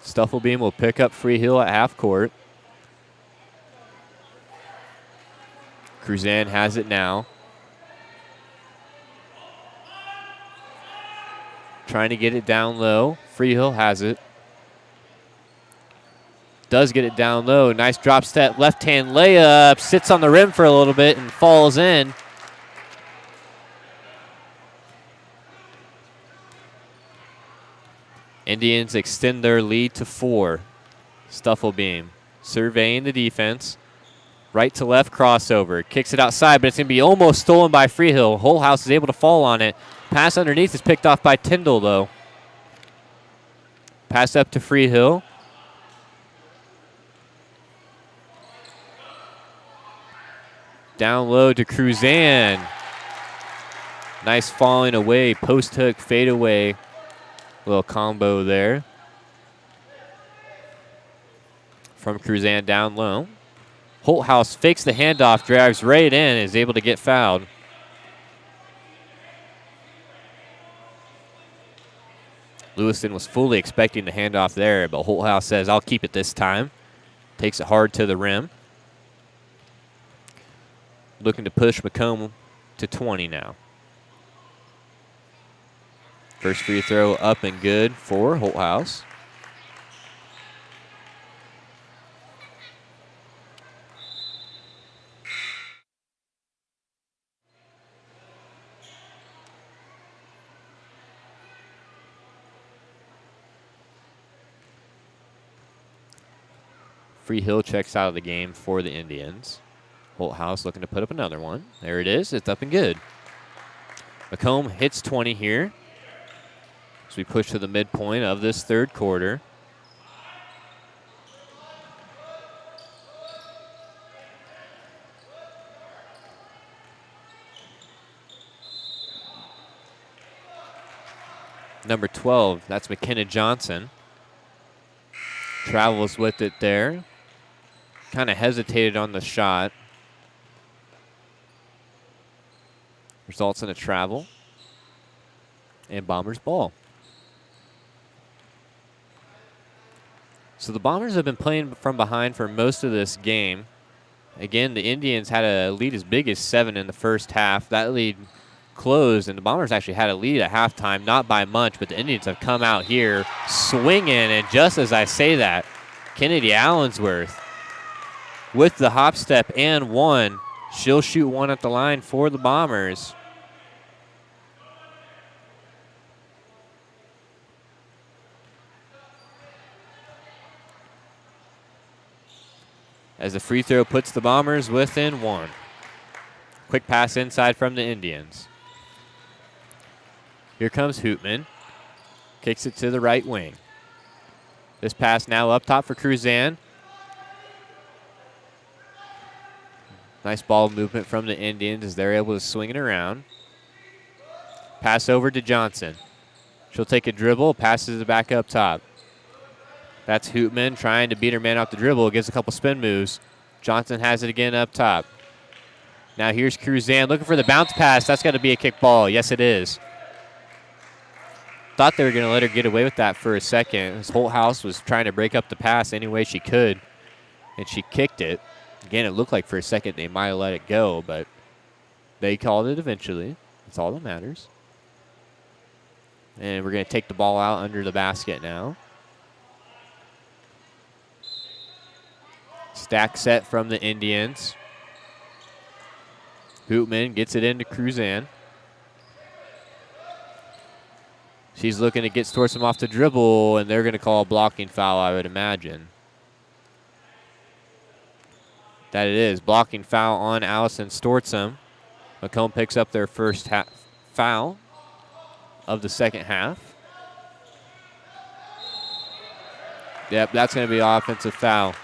Stuffelbeam will pick up Freehill at half court. Cruzan has it now. Trying to get it down low. Freehill has it. Does get it down low. Nice drop step. Left-hand layup. Sits on the rim for a little bit and falls in. Indians extend their lead to 4. Stuffelbeam surveying the defense. Right to left crossover. Kicks it outside, but it's going to be almost stolen by Freehill. Holthouse is able to fall on it. Pass underneath is picked off by Tyndall, though. Pass up to Freehill. Down low to Cruzan. Nice falling away. Post hook, fade away. Little combo there. From Cruzan down low. Holthouse fakes the handoff, drives right in, is able to get fouled. Lewiston was fully expecting the handoff there, but Holthouse says, I'll keep it this time. Takes it hard to the rim. Looking to push Macomb to 20 now. First free throw up and good for Holthouse. Freehill checks out of the game for the Indians. Holthouse looking to put up another one. There it is. It's up and good. Macomb hits 20 here as we push to the midpoint of this third quarter. Number 12, that's McKenna Johnson. Travels with it there. Kind of hesitated on the shot. Results in a travel. And Bombers ball. So the Bombers have been playing from behind for most of this game. Again, the Indians had a lead as big as 7 in the first half. That lead closed, and the Bombers actually had a lead at halftime, not by much, but the Indians have come out here swinging, and just as I say that, Kennedy Allensworth with the hop step and one. She'll shoot one at the line for the Bombers. As the free throw puts the Bombers within 1. Quick pass inside from the Indians. Here comes Hootman. Kicks it to the right wing. This pass now up top for Cruzan. Nice ball movement from the Indians as they're able to swing it around. Pass over to Johnson. She'll take a dribble, passes it back up top. That's Hootman trying to beat her man off the dribble. Gives a couple spin moves. Johnson has it again up top. Now here's Cruzan looking for the bounce pass. That's got to be a kick ball. Yes, it is. Thought they were going to let her get away with that for a second. This Holthouse was trying to break up the pass any way she could, and she kicked it. Again, it looked like for a second they might have let it go, but they called it eventually. That's all that matters. And we're going to take the ball out under the basket now. Stack set from the Indians. Hootman gets it into Cruzan. She's looking to get Storsom off the dribble, and they're going to call a blocking foul, I would imagine. That it is. Blocking foul on Allison Storsom. Macomb picks up their first foul of the second half. Yep, that's going to be an offensive foul.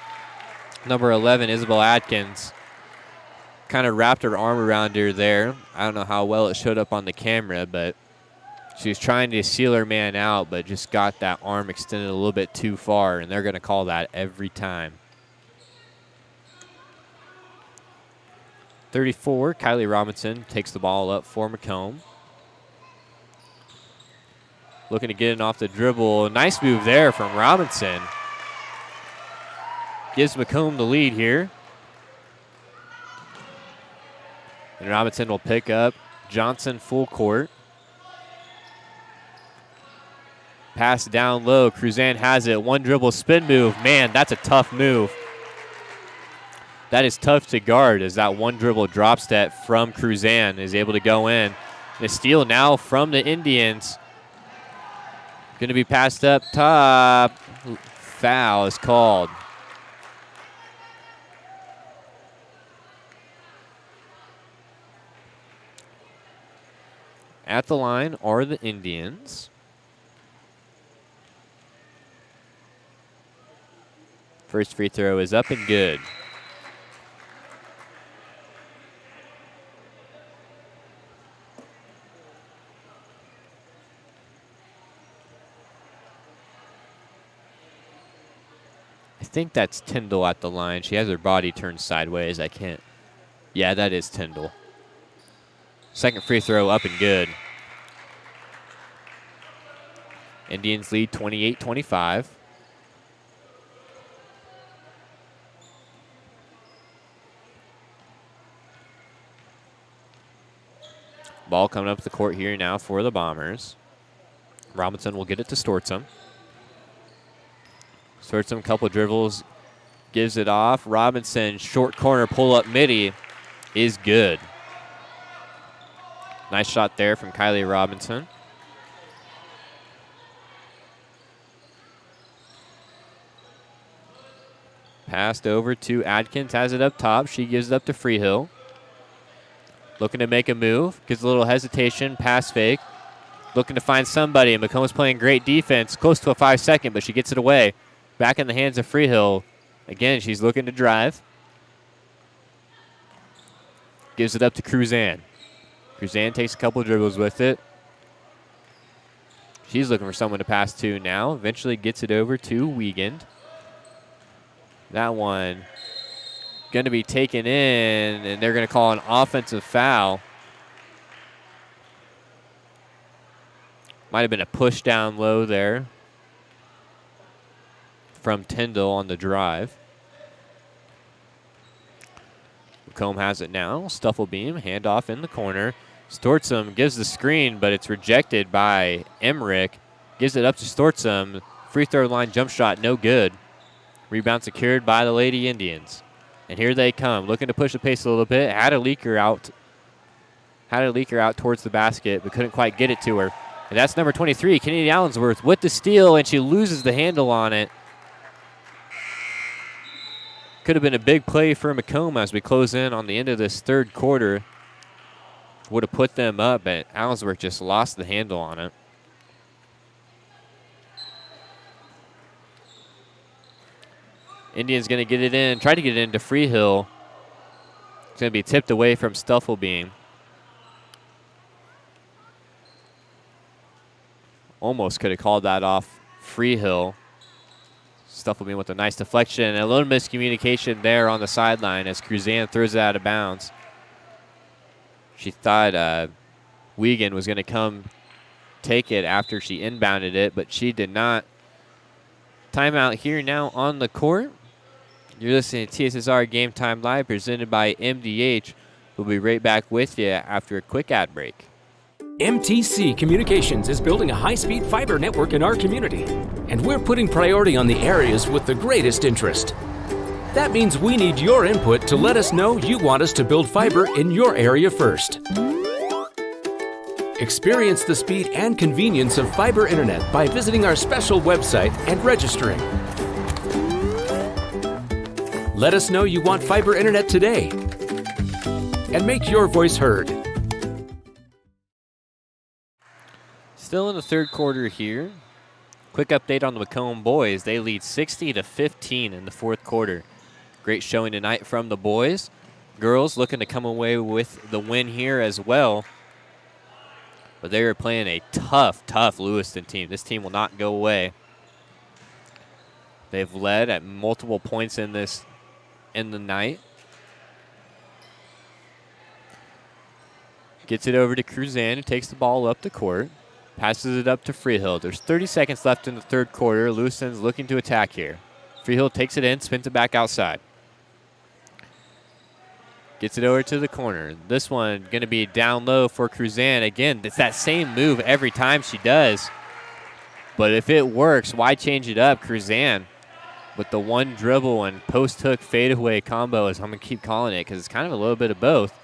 Number 11, Isabel Atkins, kind of wrapped her arm around her there. I don't know how well it showed up on the camera, but she was trying to seal her man out, but just got that arm extended a little bit too far, and they're going to call that every time. 34, Kylie Robinson takes the ball up for Macomb. Looking to get it off the dribble. Nice move there from Robinson. Gives Macomb the lead here. And Robinson will pick up Johnson full court. Pass down low. Cruzan has it. One dribble spin move. Man, that's a tough move. That is tough to guard as that one dribble drop step from Cruzan is able to go in. The steal now from the Indians. Going to be passed up top. Foul is called. At the line are the Indians. First free throw is up and good. I think that's Tyndall at the line. She has her body turned sideways. I can't. Yeah, that is Tyndall. Second free throw up and good. Indians lead 28-25. Ball coming up the court here now for the Bombers. Robinson will get it to Stortsum. Stortsum, couple dribbles, gives it off. Robinson, short corner pull-up midi is good. Nice shot there from Kylie Robinson. Passed over to Adkins, has it up top. She gives it up to Freehill. Looking to make a move, gives a little hesitation, pass fake. Looking to find somebody, and Macomb's playing great defense, close to a 5-second, but she gets it away. Back in the hands of Freehill. Again, she's looking to drive. Gives it up to Cruzan. Cruzan takes a couple dribbles with it. She's looking for someone to pass to now. Eventually gets it over to Wiegand. That one going to be taken in, and they're going to call an offensive foul. Might have been a push down low there from Tyndall on the drive. Macomb has it now. Stufflebeam, handoff in the corner. Stortsum gives the screen, but it's rejected by Emmerich. Gives it up to Stortsum. Free throw line jump shot, no good. Rebound secured by the Lady Indians. And here they come, looking to push the pace a little bit. Had a leaker out towards the basket, but couldn't quite get it to her. And that's number 23, Kennedy Allensworth, with the steal, and she loses the handle on it. Could have been a big play for Macomb as we close in on the end of this third quarter. would have put them up, but Allensworth just lost the handle on it. Indians going to get it in, try to get it into Freehill. It's going to be tipped away from Stufflebeam. Almost could have called that off Freehill. Stufflebeam with a nice deflection. A little miscommunication there on the sideline as Cruzan throws it out of bounds. She thought Wiegand was going to come take it after she inbounded it, but she did not. Timeout here now on the court. You're listening to TSSR Game Time Live presented by MDH. We'll be right back with you after a quick ad break. MTC Communications is building a high-speed fiber network in our community, and we're putting priority on the areas with the greatest interest. That means we need your input to let us know you want us to build fiber in your area first. Experience the speed and convenience of fiber internet by visiting our special website and registering. Let us know you want fiber internet today, and make your voice heard. Still in the third quarter here. Quick update on the Macomb boys. They lead 60-15 in the fourth quarter. Great showing tonight from the boys. Girls looking to come away with the win here as well. But they are playing a tough Lewiston team. This team will not go away. They've led at multiple points in the night. Gets it over to Cruzan, who takes the ball up the court. Passes it up to Freehill. There's 30 seconds left in the third quarter. Lewiston's looking to attack here. Freehill takes it in, spins it back outside. Gets it over to the corner. This one going to be down low for Cruzan. Again, it's that same move every time she does. But if it works, why change it up? Cruzan with the one dribble and post hook fadeaway combo, as I'm going to keep calling it, because it's kind of a little bit of both.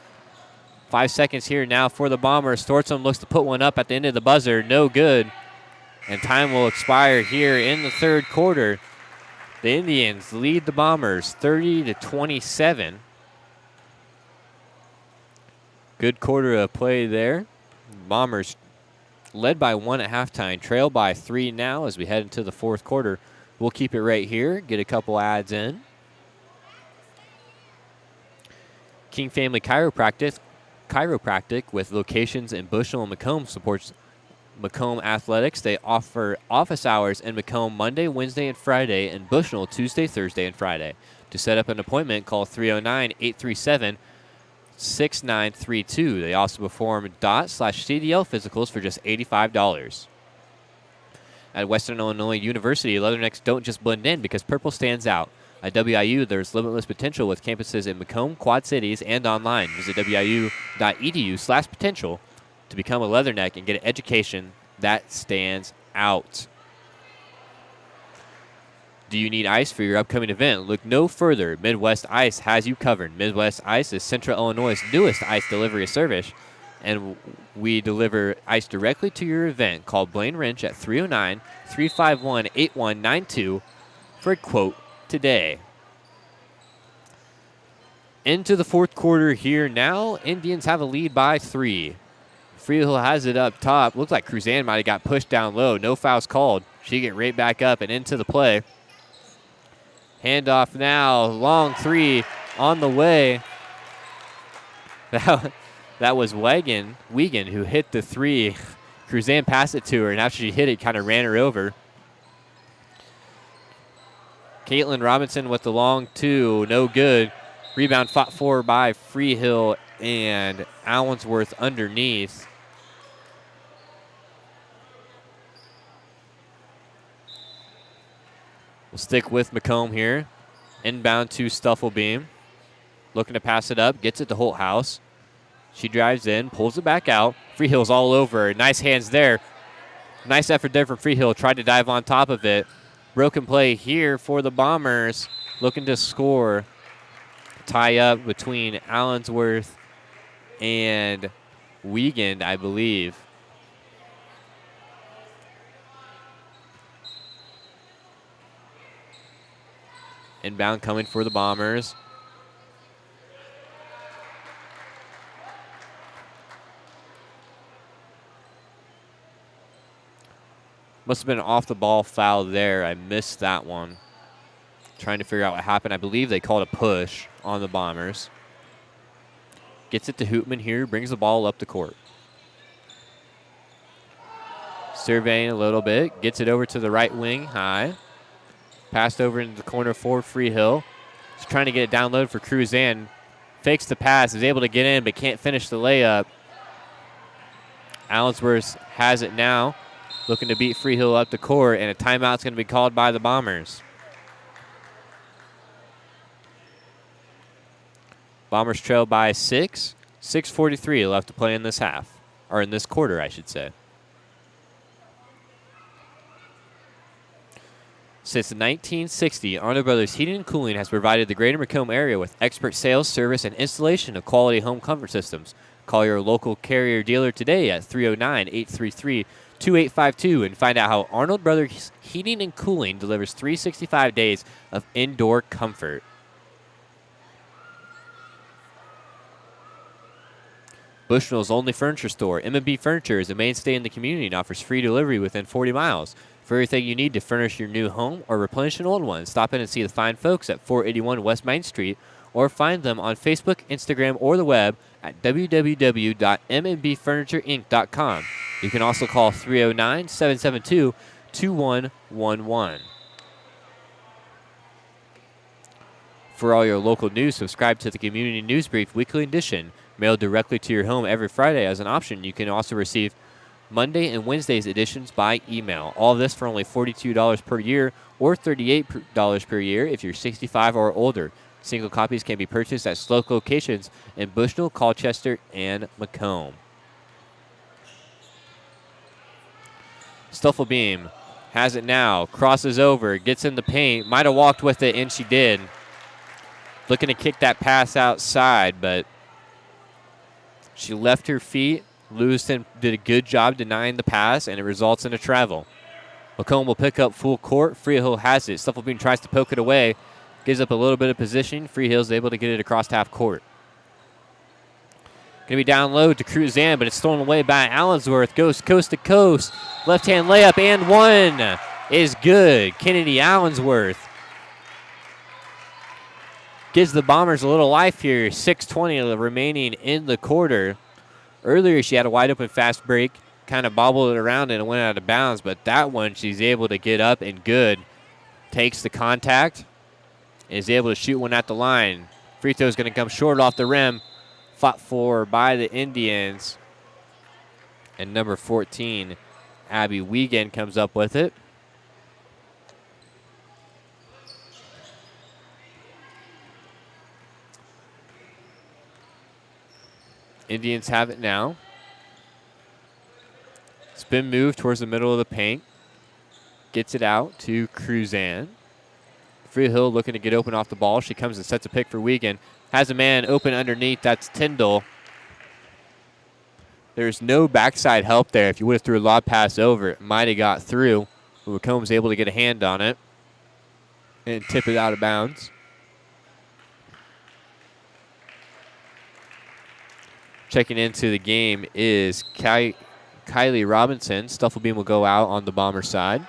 5 seconds here now for the Bombers. Stortzum looks to put one up at the end of the buzzer. No good. And time will expire here in the third quarter. The Indians lead the Bombers 30-27. Good quarter of play there. Bombers led by 1 at halftime. Trail by 3 now as we head into the fourth quarter. We'll keep it right here. Get a couple ads in. King Family Chiropractic with locations in Bushnell and Macomb supports Macomb Athletics. They offer office hours in Macomb Monday, Wednesday, and Friday, and Bushnell Tuesday, Thursday, and Friday. To set up an appointment, call 309-837-6932. They also perform DOT/CDL physicals for just $85. At Western Illinois University, Leathernecks don't just blend in because purple stands out. At WIU, there's limitless potential with campuses in Macomb, Quad Cities, and online. Visit wiu.edu/potential to become a Leatherneck and get an education that stands out. Do you need ice for your upcoming event? Look no further. Midwest Ice has you covered. Midwest Ice is Central Illinois' newest ice delivery service, and we deliver ice directly to your event. Call Blaine Wrench at 309-351-8192 for a quote today. Into the fourth quarter here now. Indians have a lead by 3. Freehill has it up top. Looks like Cruzan might have got pushed down low. No fouls called. She get right back up and into the play. Handoff now. Long 3 on the way. That was Wiegand who hit the 3. Cruzan passed it to her, and after she hit it, kind of ran her over. Caitlin Robinson with the long 2, no good. Rebound fought for by Freehill and Allensworth underneath. We'll stick with Macomb here. Inbound to Stufflebeam. Looking to pass it up, gets it to Holthouse. She drives in, pulls it back out. Freehill's all over. Nice hands there. Nice effort there from Freehill. Tried to dive on top of it. Broken play here for the Bombers. Looking to score. Tie up between Allensworth and Wiegand, I believe. Inbound coming for the Bombers. Must have been an off-the-ball foul there. I missed that one. Trying to figure out what happened. I believe they called a push on the Bombers. Gets it to Hootman here. Brings the ball up the court. Surveying a little bit. Gets it over to the right wing high. Passed over into the corner for Freehill. He's trying to get it down low for Cruzan. Fakes the pass. Is able to get in but can't finish the layup. Allensworth has it now. Looking to beat Freehill up the court, and a timeout's going to be called by the Bombers. Bombers trail by 6. 6:43 left to play in this half. Or in this quarter, I should say. Since 1960, Arnold Brothers Heating and Cooling has provided the greater Macomb area with expert sales, service, and installation of quality home comfort systems. Call your local Carrier dealer today at 309-833-2852 and find out how Arnold Brothers Heating and Cooling delivers 365 days of indoor comfort. Bushnell's only furniture store, M&B Furniture, is a mainstay in the community and offers free delivery within 40 miles. For everything you need to furnish your new home or replenish an old one, stop in and see the fine folks at 481 West Main Street or find them on Facebook, Instagram, or the web at www.mbfurnitureiinc.com. You can also call 309-772-2111. For all your local news, subscribe to the Community News Brief Weekly Edition, mailed directly to your home every Friday. As an option, you can also receive Monday and Wednesday's editions by email. All of this for only $42 per year or $38 per year if you're 65 or older. Single copies can be purchased at select locations in Bushnell, Colchester, and Macomb. Stuffelbeam has it now, crosses over, gets in the paint, might have walked with it, and she did. Looking to kick that pass outside, but she left her feet. Lewiston did a good job denying the pass, and it results in a travel. Macomb will pick up full court. Freehill has it. Stuffelbeam tries to poke it away. Gives up a little bit of position. Freehill's able to get it across half court. Going to be down low to Cruzan, but it's stolen away by Allensworth. Goes coast to coast. Left-hand layup, and one is good. Kennedy Allensworth gives the Bombers a little life here. 6:20 remaining in the quarter. Earlier, she had a wide-open fast break, kind of bobbled it around, and it went out of bounds. But that one, she's able to get up and good. Takes the contact. Is able to shoot one at the line. Free throw is going to come short off the rim. Fought for by the Indians. And number 14, Abby Wiegand, comes up with it. Indians have it now. Spin move towards the middle of the paint. Gets it out to Cruzan. Freehill looking to get open off the ball. She comes and sets a pick for Wiegand. Has a man open underneath. That's Tyndall. There's no backside help there. If you would have threw a lob pass over, it might have got through. Macomb's able to get a hand on it and tip it out of bounds. Checking into the game is Kylie Robinson. Stuffelbeam will go out on the Bomber side.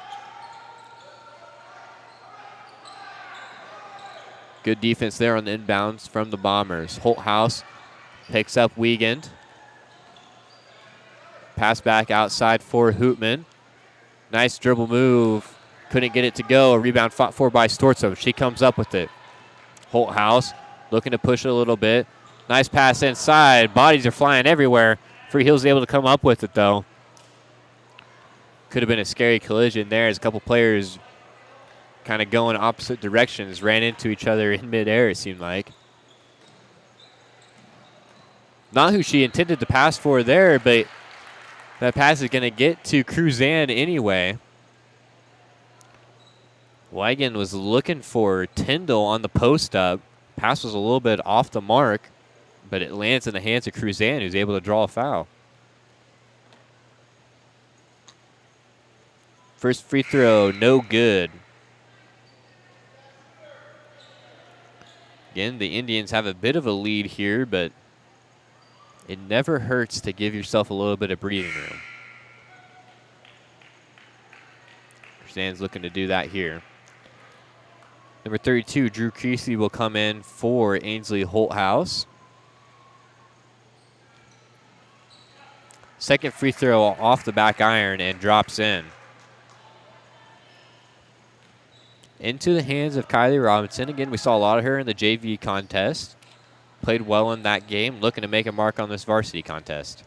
Good defense there on the inbounds from the Bombers. Holthouse picks up Wiegand. Pass back outside for Hootman. Nice dribble move. Couldn't get it to go. A rebound fought for by Storzo. She comes up with it. Holthouse looking to push it a little bit. Nice pass inside. Bodies are flying everywhere. Freehill's able to come up with it, though. Could have been a scary collision there as a couple players kind of going opposite directions, ran into each other in midair, it seemed like. Not who she intended to pass for there, but that pass is going to get to Cruzan anyway. Wiegand was looking for Tyndall on the post-up. Pass was a little bit off the mark, but it lands in the hands of Cruzan, who's able to draw a foul. First free throw, no good. Again, the Indians have a bit of a lead here, but it never hurts to give yourself a little bit of breathing room. Cruzan's looking to do that here. Number 32, Drew Creasy will come in for Ainsley Holthouse. Second free throw off the back iron and drops in. Into the hands of Kylie Robinson. Again, we saw a lot of her in the JV contest. Played well in that game, looking to make a mark on this varsity contest.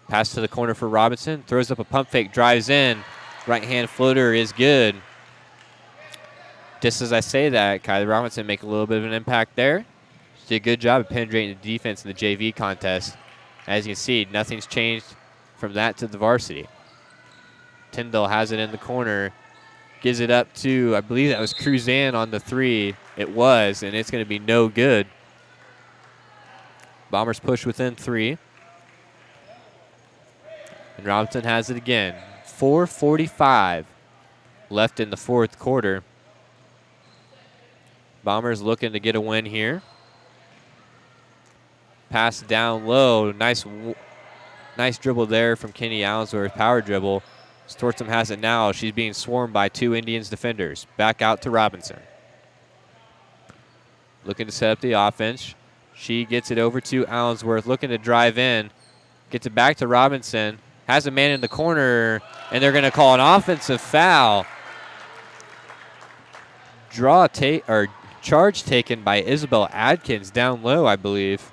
Pass to the corner for Robinson. Throws up a pump fake, drives in. Right-hand floater is good. Just as I say that, Kylie Robinson make a little bit of an impact there. She did a good job of penetrating the defense in the JV contest. As you can see, nothing's changed from that to the varsity. Tyndall has it in the corner. Gives it up to, I believe that was Cruzan on the three. It was, and it's going to be no good. Bombers push within 3. And Robinson has it again. 4:45 left in the fourth quarter. Bombers looking to get a win here. Pass down low. Nice dribble there from Kenny Allensworth. Power dribble. Stortzum has it now. She's being swarmed by 2 Indians defenders. Back out to Robinson. Looking to set up the offense. She gets it over to Allensworth. Looking to drive in. Gets it back to Robinson. Has a man in the corner. And they're going to call an offensive foul. Charge taken by Isabel Adkins down low, I believe.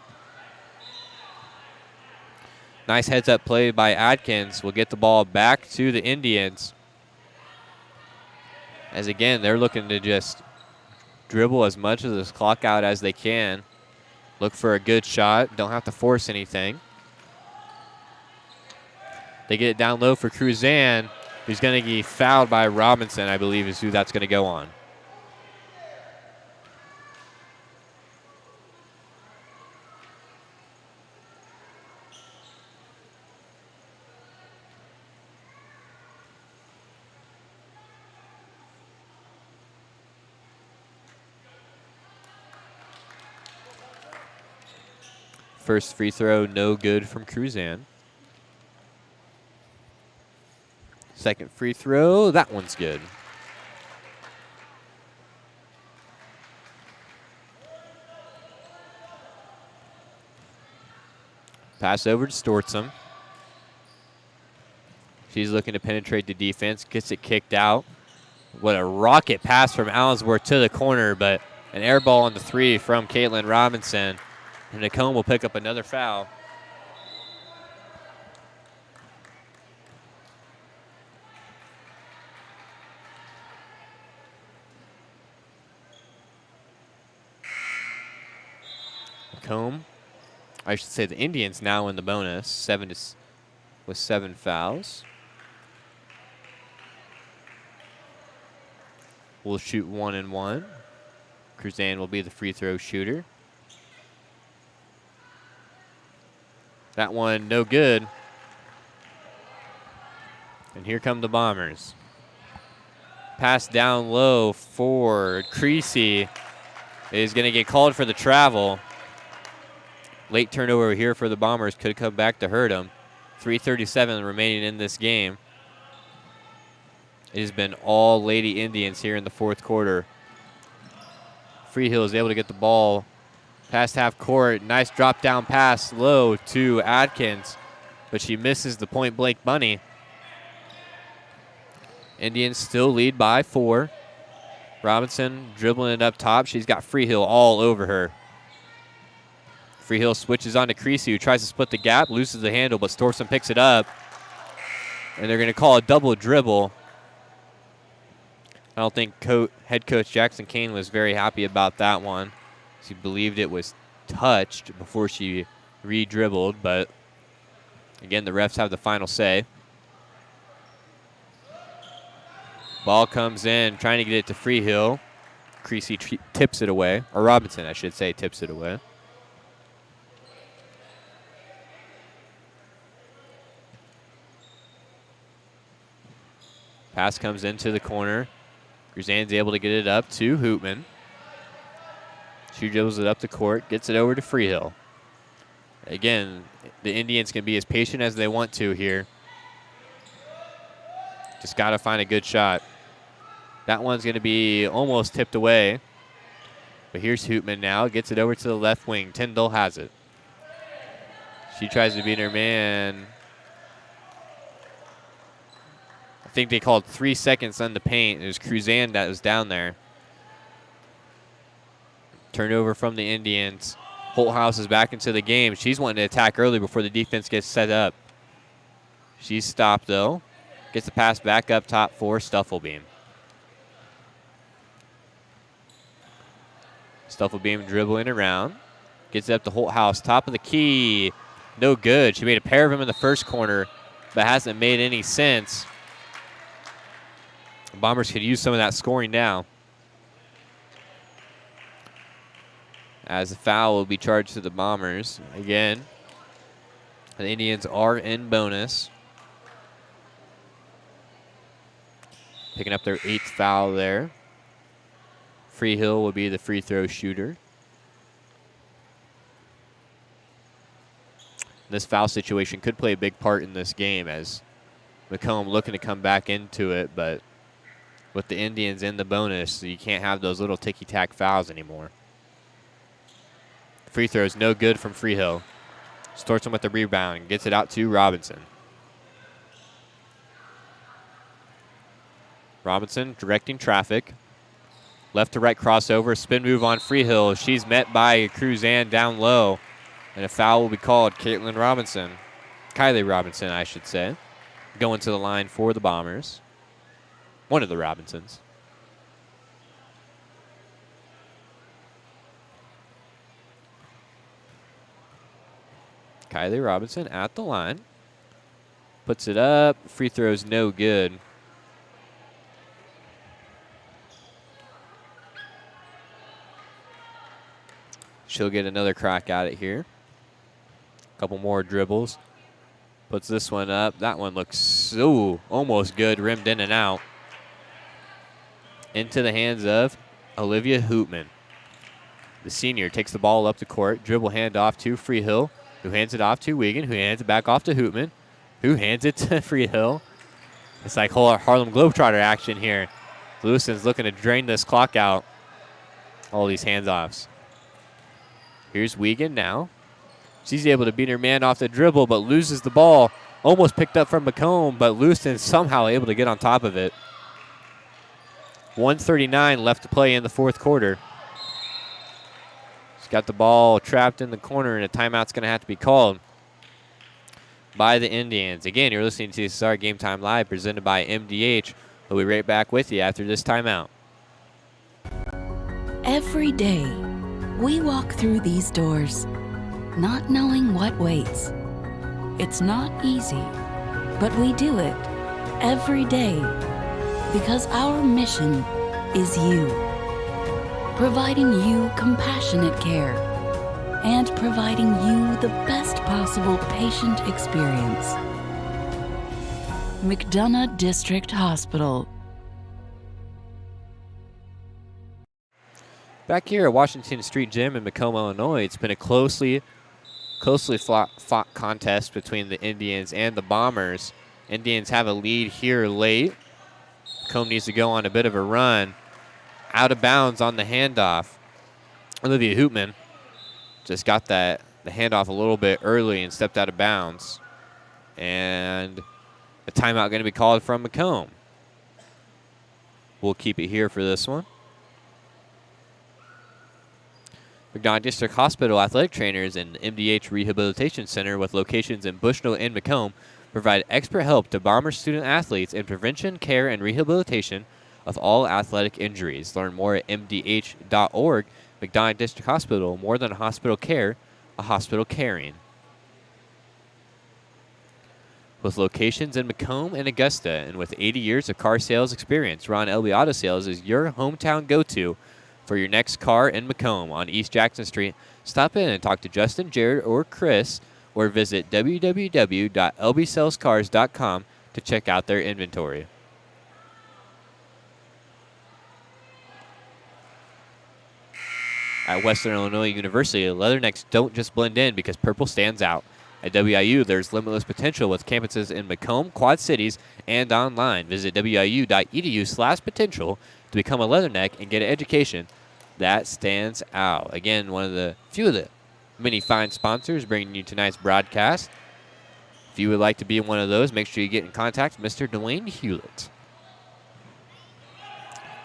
Nice heads-up play by Adkins. Will get the ball back to the Indians. As again, they're looking to just dribble as much of this clock out as they can. Look for a good shot. Don't have to force anything. They get it down low for Cruzan, who's going to get fouled by Robinson, I believe is who that's going to go on. First free throw, no good from Cruzan. Second free throw, that one's good. Pass over to Stortzum. She's looking to penetrate the defense, gets it kicked out. What a rocket pass from Allensworth to the corner, but an air ball on the 3 from Caitlin Robinson. And Macomb will pick up another foul. Macomb, I should say the Indians now in the bonus, with 7 fouls. We'll shoot 1 and 1. Cruzan will be the free throw shooter. That one, no good. And here come the Bombers. Pass down low for Creasy. Is going to get called for the travel. Late turnover here for the Bombers. Could come back to hurt them. 3:37 remaining in this game. It has been all Lady Indians here in the fourth quarter. Freehill is able to get the ball past half court. Nice drop down pass low to Adkins, but she misses the point blank bunny. Indians still lead by 4. Robinson dribbling it up top. She's got Freehill all over her. Freehill switches on to Creasy, who tries to split the gap, loses the handle, but Stortzum picks it up. And they're going to call a double dribble. I don't think head coach Jackson Kane was very happy about that one. She believed it was touched before she re-dribbled, but again, the refs have the final say. Ball comes in, trying to get it to Freehill. Creasy tips it away, or Robinson, I should say, tips it away. Pass comes into the corner. Cruzan's able to get it up to Hoopman. She dribbles it up the court, gets it over to Freehill. Again, the Indians can be as patient as they want to here. Just got to find a good shot. That one's going to be almost tipped away. But here's Hootman now. Gets it over to the left wing. Tyndall has it. She tries to beat her man. I think they called 3 seconds on the paint. It was Cruzan that was down there. Turnover from the Indians. Holthouse is back into the game. She's wanting to attack early before the defense gets set up. She's stopped, though. Gets the pass back up top for Stufflebeam. Stufflebeam dribbling around. Gets it up to Holthouse. Top of the key. No good. She made a pair of them in the first corner, but hasn't made any sense. The Bombers could use some of that scoring now. As the foul will be charged to the Bombers. Again, the Indians are in bonus. Picking up their 8th foul there. Freehill will be the free throw shooter. This foul situation could play a big part in this game as Macomb looking to come back into it, but with the Indians in the bonus, you can't have those little ticky-tack fouls anymore. Free throw is no good from Freehill. Stortson with the rebound. Gets it out to Robinson. Robinson directing traffic. Left to right crossover. Spin move on Freehill. She's met by Cruzan down low. And a foul will be called. Kylie Robinson, I should say. Going to the line for the Bombers. One of the Robinsons. Kylie Robinson at the line. Puts it up. Free throw's no good. She'll get another crack at it here. Couple more dribbles. Puts this one up. That one looks so almost good. Rimmed in and out. Into the hands of Olivia Hootman. The senior takes the ball up the court. Dribble handoff to Freehill, who hands it off to Wiegand, who hands it back off to Hootman, who hands it to Freehill. It's like Harlem Globetrotter action here. Lewiston's looking to drain this clock out. All these hands-offs. Here's Wiegand now. She's able to beat her man off the dribble, but loses the ball. Almost picked up from Macomb, but Lewiston somehow able to get on top of it. 1:39 left to play in the fourth quarter. She's got the ball trapped in the corner, and a timeout's going to have to be called by the Indians. Again, you're listening to TSSR Game Time Live, presented by MDH. We'll be right back with you after this timeout. Every day, we walk through these doors, not knowing what waits. It's not easy, but we do it every day because our mission is you. Providing you compassionate care and providing you the best possible patient experience. McDonough District Hospital. Back here at Washington Street Gym in Macomb, Illinois, it's been a closely fought contest between the Indians and the Bombers. Indians have a lead here late. Macomb needs to go on a bit of a run. Out of bounds on the handoff. Olivia Hootman just got the handoff a little bit early and stepped out of bounds. And a timeout going to be called from Macomb. We'll keep it here for this one. McDonough District Hospital athletic trainers and MDH Rehabilitation Center with locations in Bushnell and Macomb provide expert help to Bomber student athletes in prevention, care, and rehabilitation of all athletic injuries. Learn more at mdh.org. McDonough District Hospital, more than a hospital care, a hospital caring. With locations in Macomb and Augusta, and with 80 years of car sales experience, Ron Elby Auto Sales is your hometown go-to for your next car in Macomb on East Jackson Street. Stop in and talk to Justin, Jared, or Chris, or visit www.lbsalescars.com to check out their inventory. At Western Illinois University, Leathernecks don't just blend in because purple stands out. At WIU, there's limitless potential with campuses in Macomb, Quad Cities, and online. Visit wiu.edu/potential to become a Leatherneck and get an education that stands out. Again, one of the few of the many fine sponsors bringing you tonight's broadcast. If you would like to be one of those, make sure you get in contact with Mr. Dwayne Hulett.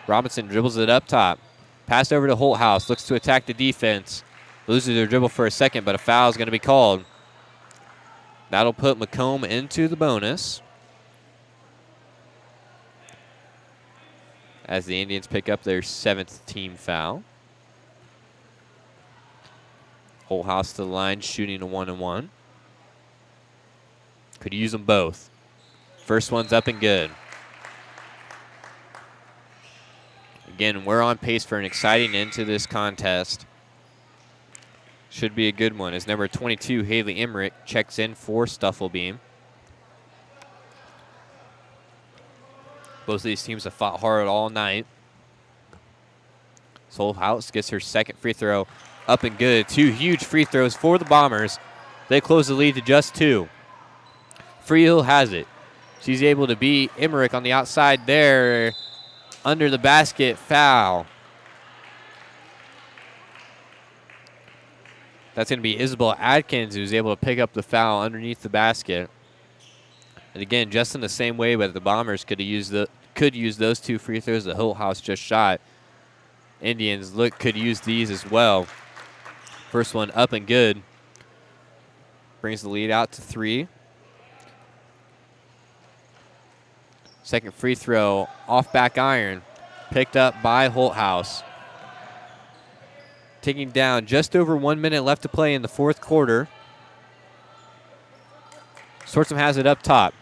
Robinson dribbles it up top. Pass over to Holthouse. Looks to attack the defense. Loses their dribble for a second, but a foul is going to be called. That'll put Macomb into the bonus as the Indians pick up their 7th team foul. Holthouse to the line, shooting a 1-and-1. Could use them both. First one's up and good. Again, we're on pace for an exciting end to this contest. Should be a good one as number 22, Haley Emmerich, checks in for Stufflebeam. Both of these teams have fought hard all night. Holthouse gets her second free throw up and good. 2 huge free throws for the Bombers. They close the lead to just 2. Freehill has it. She's able to beat Emmerich on the outside there. Under the basket, foul. That's going to be Isabel Adkins who's able to pick up the foul underneath the basket. And again, just in the same way, but the Bombers could use those 2 free throws that Holthouse just shot. Indians could use these as well. First one up and good. Brings the lead out to 3. Second free throw off back iron, picked up by Holthouse. Ticking down, just over 1 minute left to play in the 4th quarter. Swartzum has it up top.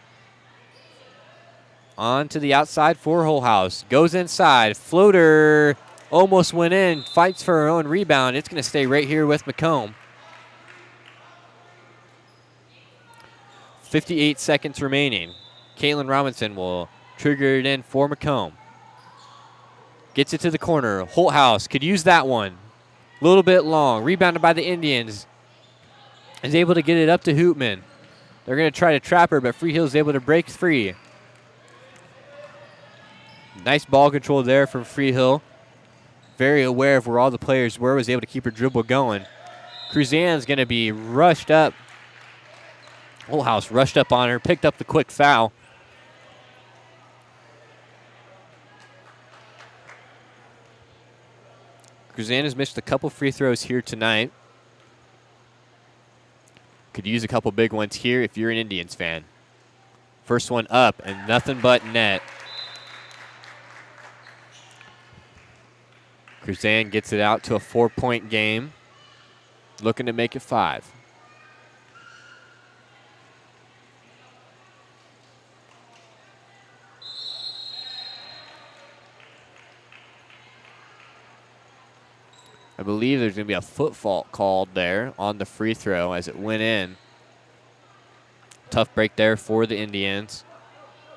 On to the outside for Holthouse. Goes inside. Floater almost went in. Fights for her own rebound. It's going to stay right here with Macomb. 58 seconds remaining. Caitlin Robinson will trigger it in for Macomb. Gets it to the corner. Holthouse could use that one. A little bit long. Rebounded by the Indians. Is able to get it up to Hoopman. They're going to try to trap her, but Freehill is able to break free. Nice ball control there from Freehill. Very aware of where all the players were. Was able to keep her dribble going. Cruzan's going to be rushed up. Holthouse rushed up on her. Picked up the quick foul. Cruzan has missed a couple free throws here tonight. Could use a couple big ones here if you're an Indians fan. First one up and nothing but net. Cruzan gets it out to a 4-point game. Looking to make it 5. I believe there's going to be a foot fault called there on the free throw as it went in. Tough break there for the Indians.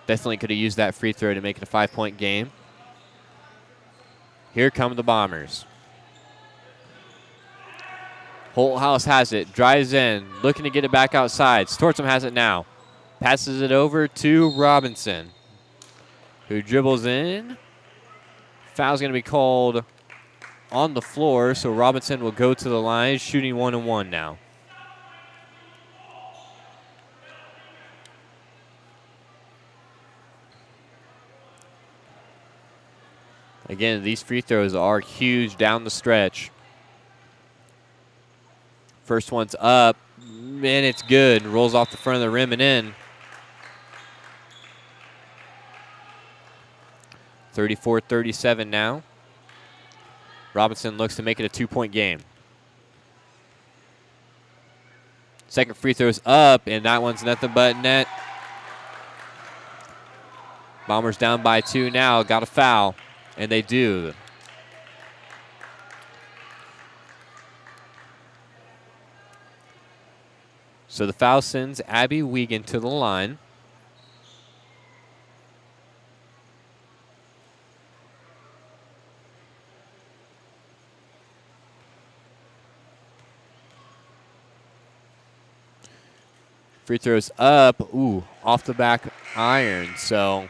Definitely could have used that free throw to make it a 5-point game. Here come the Bombers. Holthouse has it, drives in, looking to get it back outside. Swartzum has it now. Passes it over to Robinson, who dribbles in. Foul's going to be called on the floor, so Robinson will go to the line, shooting 1-and-1 now. Again, these free throws are huge down the stretch. First one's up, and it's good. Rolls off the front of the rim and in. 34-37 now. Robinson looks to make it a 2-point game. Second free throw's up, and that one's nothing but net. Bombers down by 2 now. Got a foul, and they do. So the foul sends Abby Wiegand to the line. Free throws up. Ooh, off the back iron. So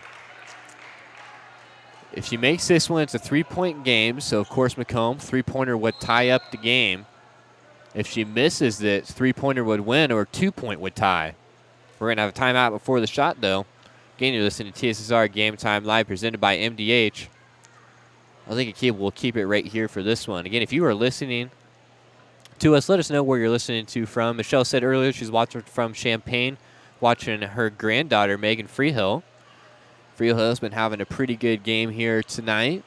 if she makes this one, it's a 3-point game. So, of course, Macomb, three-pointer would tie up the game. If she misses it, three-pointer would win or 2-point would tie. We're going to have a timeout before the shot, though. Again, you're listening to TSSR Game Time Live presented by MDH. I think we'll keep it right here for this one. Again, if you are listening to us, let us know where you're listening to from. Michelle said earlier she's watching from Champaign, watching her granddaughter, Megan Freehill. Freehill has been having a pretty good game here tonight.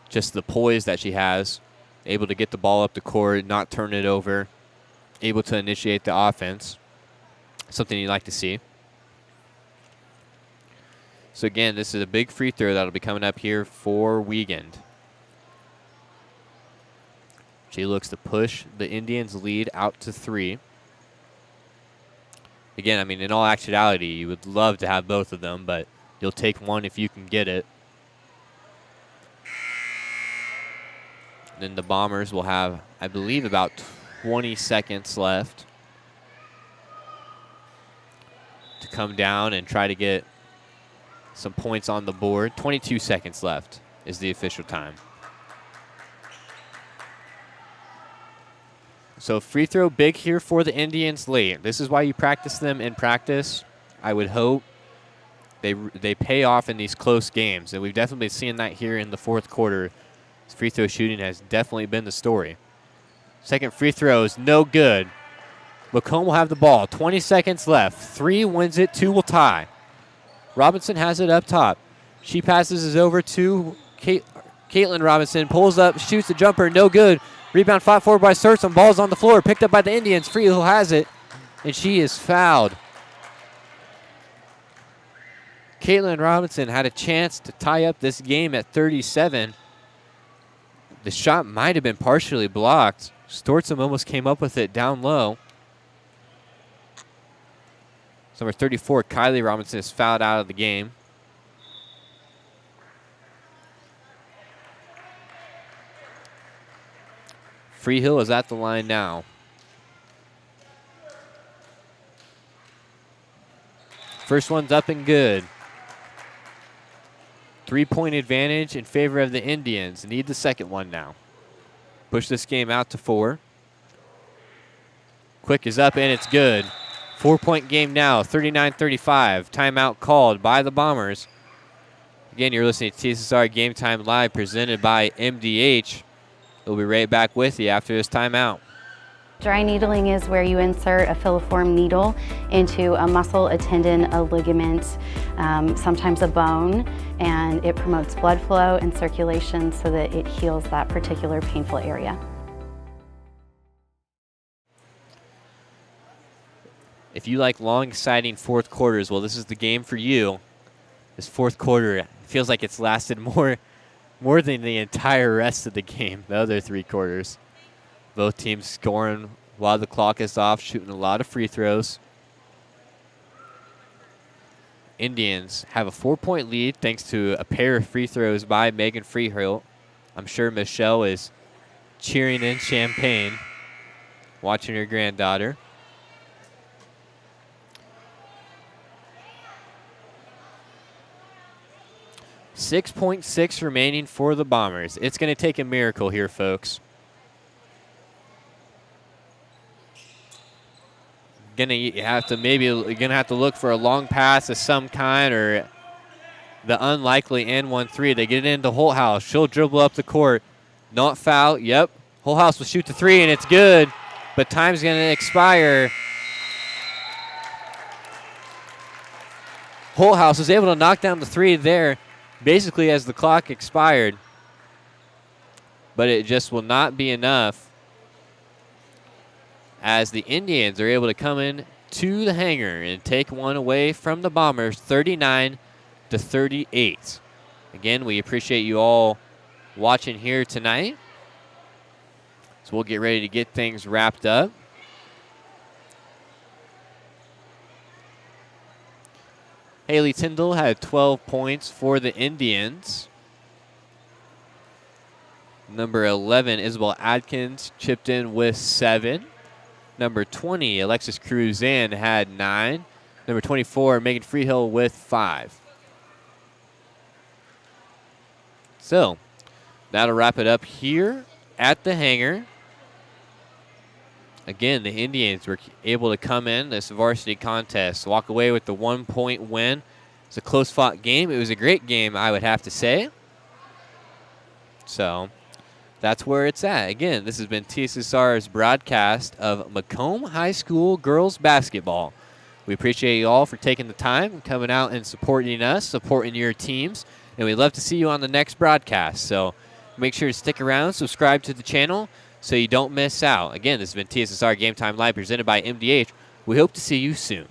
Just the poise that she has, able to get the ball up the court, not turn it over, able to initiate the offense. Something you'd like to see. So again, this is a big free throw that'll be coming up here for Wiegand. She looks to push the Indians' lead out to 3. Again, I mean, in all actuality, you would love to have both of them, but you'll take one if you can get it. Then the Bombers will have, I believe, about 20 seconds left to come down and try to get some points on the board. 22 seconds left is the official time. So free throw big here for the Indians late. This is why you practice them in practice. I would hope they pay off in these close games. And we've definitely seen that here in the fourth quarter. Free throw shooting has definitely been the story. Second free throw is no good. Macomb will have the ball. 20 seconds left. 3 wins it, 2 will tie. Robinson has it up top. She passes it over to Caitlin Robinson. Pulls up, shoots the jumper, no good. Rebound fought forward by Surson. Ball's on the floor, picked up by the Indians. Freehill has it, and she is fouled. Caitlin Robinson had a chance to tie up this game at 37. The shot might have been partially blocked. Stortzum almost came up with it down low. Number 34, Kylie Robinson, is fouled out of the game. Freehill is at the line now. First one's up and good. 3-point advantage in favor of the Indians. Need the second one now. Push this game out to 4. Quick is up and it's good. 4-point game now, 39-35. Timeout called by the Bombers. Again, you're listening to TSSR Game Time Live presented by MDH. We'll be right back with you after this timeout. Dry needling is where you insert a filiform needle into a muscle, a tendon, a ligament, sometimes a bone, and it promotes blood flow and circulation so that it heals that particular painful area. If you like long, exciting fourth quarters, well, this is the game for you. This fourth quarter feels like it's lasted more than the entire rest of the game, the other 3 quarters. Both teams scoring while the clock is off, shooting a lot of free throws. Indians have a 4-point lead thanks to a pair of free throws by Megan Freehill. I'm sure Michelle is cheering in Champaign, watching her granddaughter. .6 remaining for the Bombers. It's going to take a miracle here, folks. You're gonna have to look for a long pass of some kind or the unlikely N1-3. They get it into Holthouse. She'll dribble up the court. Not foul. Yep. Holthouse will shoot the 3 and it's good, but time's gonna expire. Holthouse was able to knock down the 3 there, basically as the clock expired, but it just will not be enough as the Indians are able to come in to the hangar and take one away from the Bombers, 39-38. Again, we appreciate you all watching here tonight. So we'll get ready to get things wrapped up. Haley Tyndall had 12 points for the Indians. Number 11, Isabel Adkins, chipped in with 7. Number 20, Alexis Cruzan, had 9. Number 24, Megan Freehill with 5. So that'll wrap it up here at the hangar. Again, the Indians were able to come in this varsity contest, walk away with the 1-point win. It's a close-fought game. It was a great game, I would have to say. So that's where it's at. Again, this has been TSSR's broadcast of Macomb High School girls basketball. We appreciate you all for taking the time, coming out and supporting us, supporting your teams, and we'd love to see you on the next broadcast. So make sure to stick around, subscribe to the channel so you don't miss out. Again, this has been TSSR Game Time Live presented by MDH. We hope to see you soon.